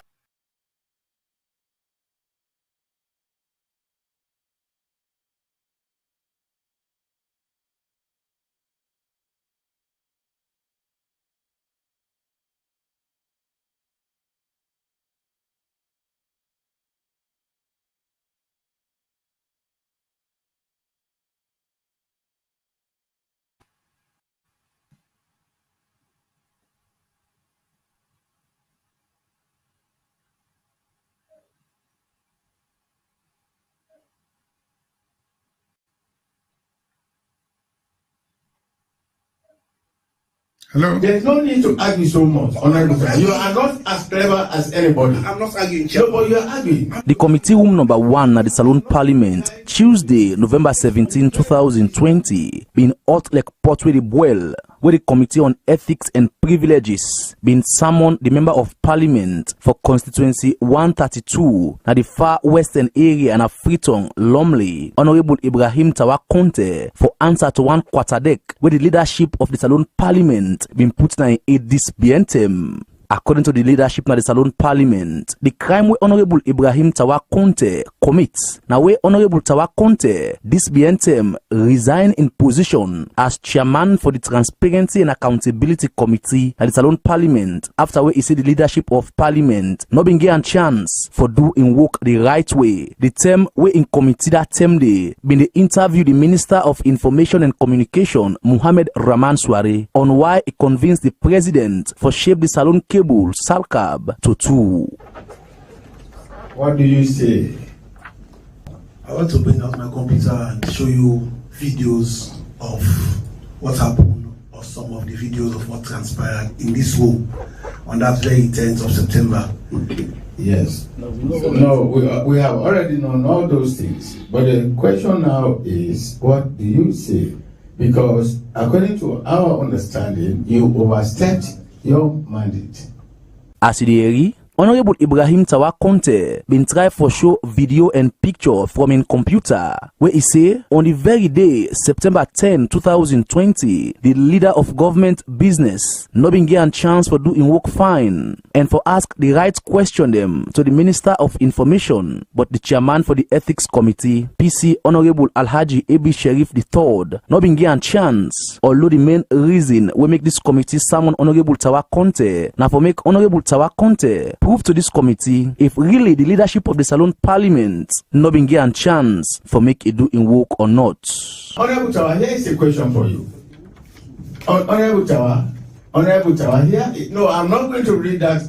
hello? There's no need to argue so much. You are not as clever as anybody. I'm not arguing. No, but you are arguing. The committee room number 1 at the Saloon Parliament, Tuesday, November 17, 2020, being hot like pot with the boil, where the Committee on Ethics and Privileges been summoned the Member of Parliament for Constituency 132 at the far western area and a Freetown, Lumley, Honorable Ibrahim Tawakonte, for answer to one quarter deck where the leadership of the Saloon Parliament been put in a dispientem. According to the leadership of the Salon Parliament, the crime where Honorable Ibrahim Tawa Conte commits, now where Honorable Tawa Conte, this BNTM, resign in position as chairman for the Transparency and Accountability Committee at the Salon Parliament after where he said the leadership of Parliament not been given a chance for doing work the right way. The term where in committee that term day been the interview the Minister of Information and Communication, Muhammad Rahman Sware, on why he convinced the president for shape the Salon cable Salcab to 2. What do you say? I want to bring out my computer and show you videos of what happened or some of the videos of what transpired in this room on that very 10th of September. Yes. No, we have already known all those things. But the question now is, what do you say? Because according to our understanding, you overstepped your mandate. As Honorable Ibrahim Tawa Conte been try for show video and picture from in computer where he say on the very day September 10, 2020, the leader of government business not been given chance for doing work fine and for ask the right question them to the Minister of Information, but the chairman for the Ethics Committee, PC Honorable Alhaji Abi Sherif III, not been given chance, although the main reason we make this committee summon Honorable Tawa Conte now for make Honorable Tawa Conte prove to this committee if really the leadership of the Salon Parliament not been given chance for make it do in work or not. Honorable Tawa, here is a question for you. Honorable Tawa, here, no, I'm not going to read that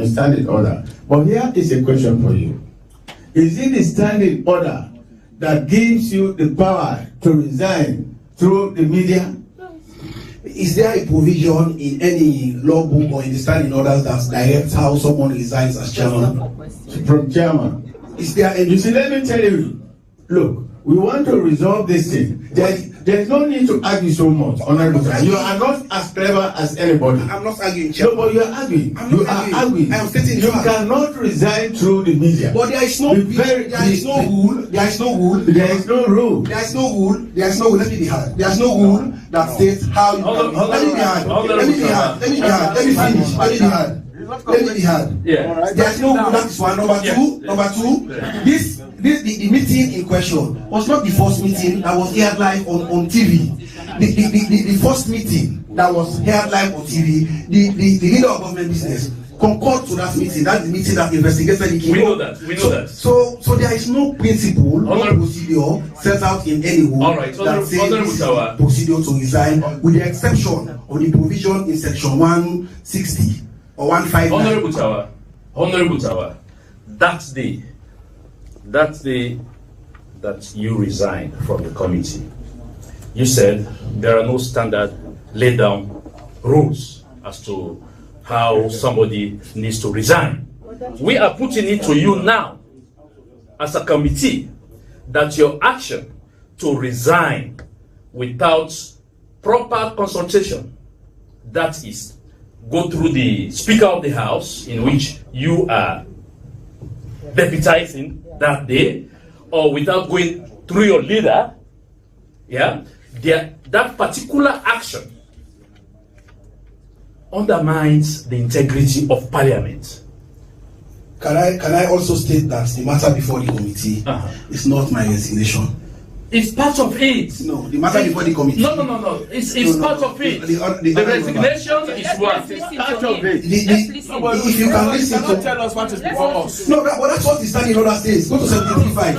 standing order, but here is a question for you. Is it the standing order that gives you the power to resign through the media? Is there a provision in any law book or in the standing orders that directs how someone resigns as chairman? From chairman. Is there any? You see, let me tell you, look, we want to resolve this thing. There's no need to argue so much, Honorable. You are not as clever as anybody. I'm not arguing, Chairman. No, but you are arguing. You are arguing. I am stating you cannot resign through the media. But there is no rule. There is no rule. There is no rule. Let me be hard. There is no rule that states how you can. Let me be hard. Yeah. There is no rule. That is one. Number two. The meeting in question was not the first meeting that was aired live on TV. The first meeting that was aired live on TV, the leader of government business concurred to that meeting. That's the meeting that investigated the case. We know that. So there is no principle, no procedure set out in any rule that says procedure to resign, with the exception of the provision in section 160 or 159. Honorable Tawa, that day that you resigned from the committee, you said there are no standard laid down rules as to how somebody needs to resign. We are putting it to you now as a committee that your action to resign without proper consultation, that is, go through the Speaker of the House, in which you are deputizing that day, or without going through your leader, that particular action undermines the integrity of Parliament. Can I also state that the matter before the committee is not my resignation? It's part of it. No, the matter before the committee. No. It's part of it. The resignation is what? Part of it. If you can listen to tell us what is before us. No, but that's what the standing order says. Go to 735.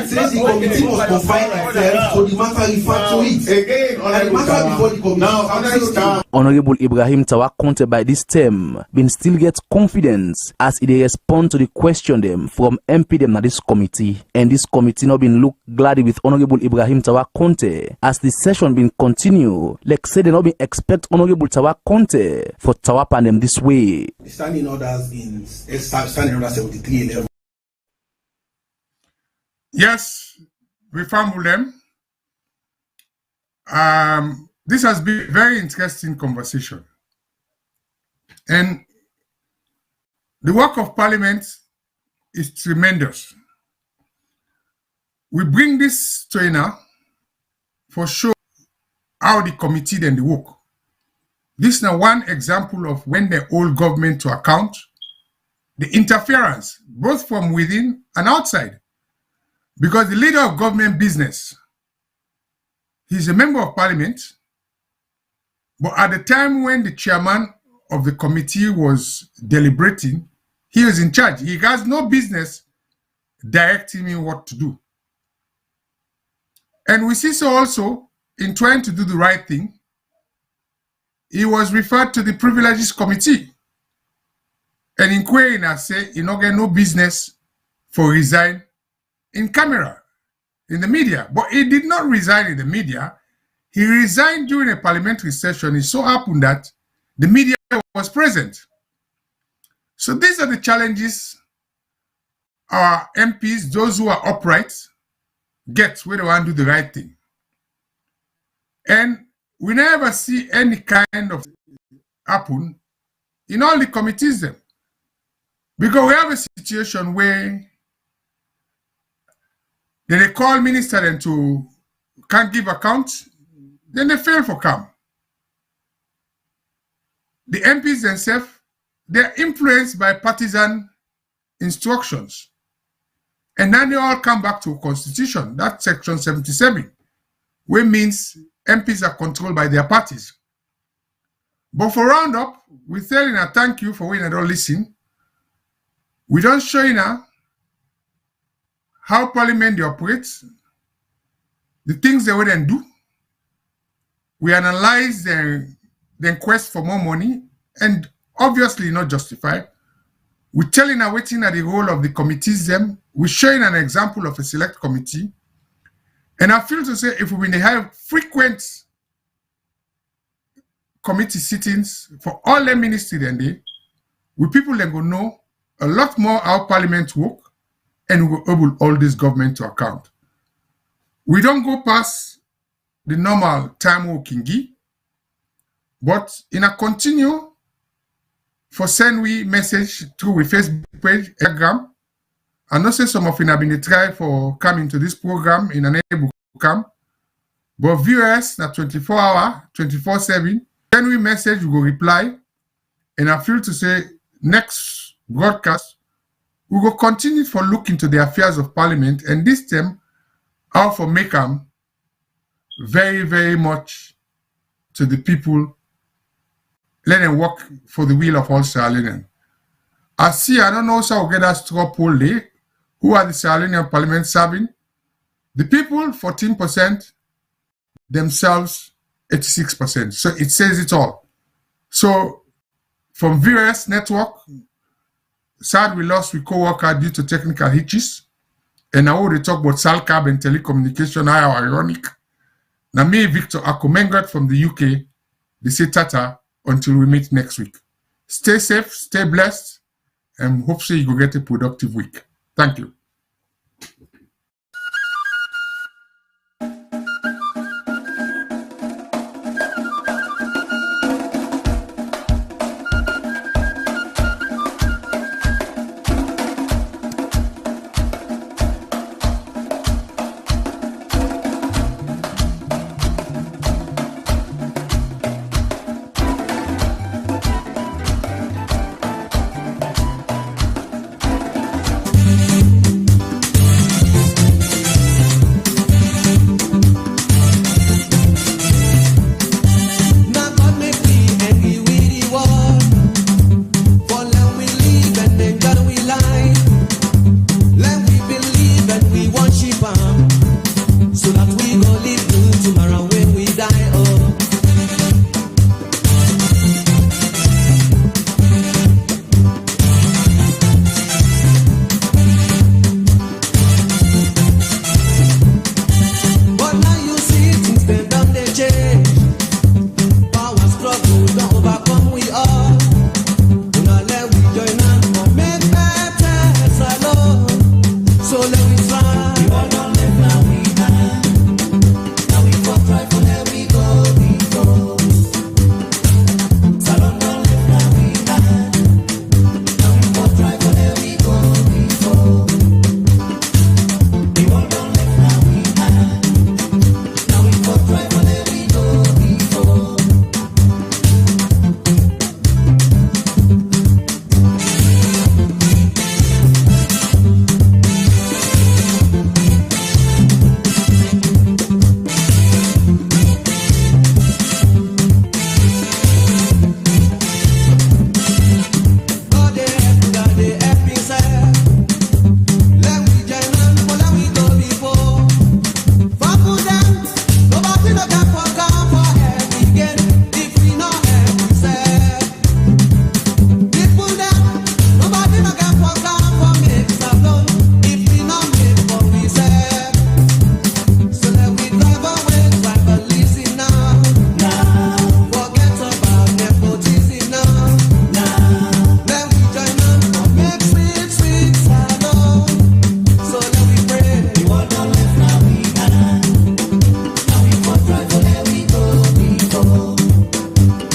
It says the committee must confine itself to the matter referred to it. Again, the matter before the committee. Honorable Ibrahim Tawa Conte by this term been still get confidence as they respond to the question them from MP them na this committee, and this committee not been look glad with Honorable Ibrahim Tawa Conte as the session been continue. Like say they not been expect Honorable Tawa Conte for Tawa pan them this way. The standing orders in standing order 7311. Yes, we fumbled them. This has been a very interesting conversation. And the work of Parliament is tremendous. We bring this trainer for sure how the committee then the work. This is now one example of when they hold government to account, the interference, both from within and outside. Because the leader of government business, he's a member of parliament, but at the time when the chairman of the committee was deliberating, he was in charge. He has no business directing me what to do. And we see so also in trying to do the right thing, he was referred to the privileges committee. And inquiring and say, you know, get no business for resign in camera, in the media. But he did not resign in the media. He resigned during a parliamentary session. It so happened that the media was present. So these are the challenges our MPs, those who are upright, get when they want to do the right thing. And we never see any kind of happen in all the committees then. Because we have a situation where they call minister and to can't give account, then they fail for come. The MPs themselves, they're influenced by partisan instructions. And then they all come back to Constitution, that's section 77, which means MPs are controlled by their parties. But for Roundup, we tell you thank you for when I don't listen. We don't show you now how Parliament operates, the things they wouldn't do. We analyze their quest for more money, and obviously not justified. We're telling our waiting at the role of the committees them. We're showing an example of a select committee. And I feel to say if we have frequent committee sittings for all the ministry then they, we people then go know a lot more how parliament work and we will able hold this government to account. We don't go past the normal time we can give, but in a continue for send we message through we Facebook page, Instagram. I know say some of you have been try for coming to this program in an able to come, but viewers na 24-hour, 24/7. Send we message, we go reply, and I feel to say next broadcast we will continue for look into the affairs of Parliament, and this time how for make them very, very much to the people. Let them work for the will of all Sierra Leoneans. I see, I don't know how we get that straw poll day. Who are the Sierra Leonean Parliament serving? The people, 14%, themselves, 86%. So it says it all. So from VRS network, sad we lost we co-worker due to technical hitches. And now we talk about Salcab and telecommunication, how ironic. Now me, Victor Akomengat from the UK, they say tata until we meet next week. Stay safe, stay blessed, and hopefully you will get a productive week. Thank you.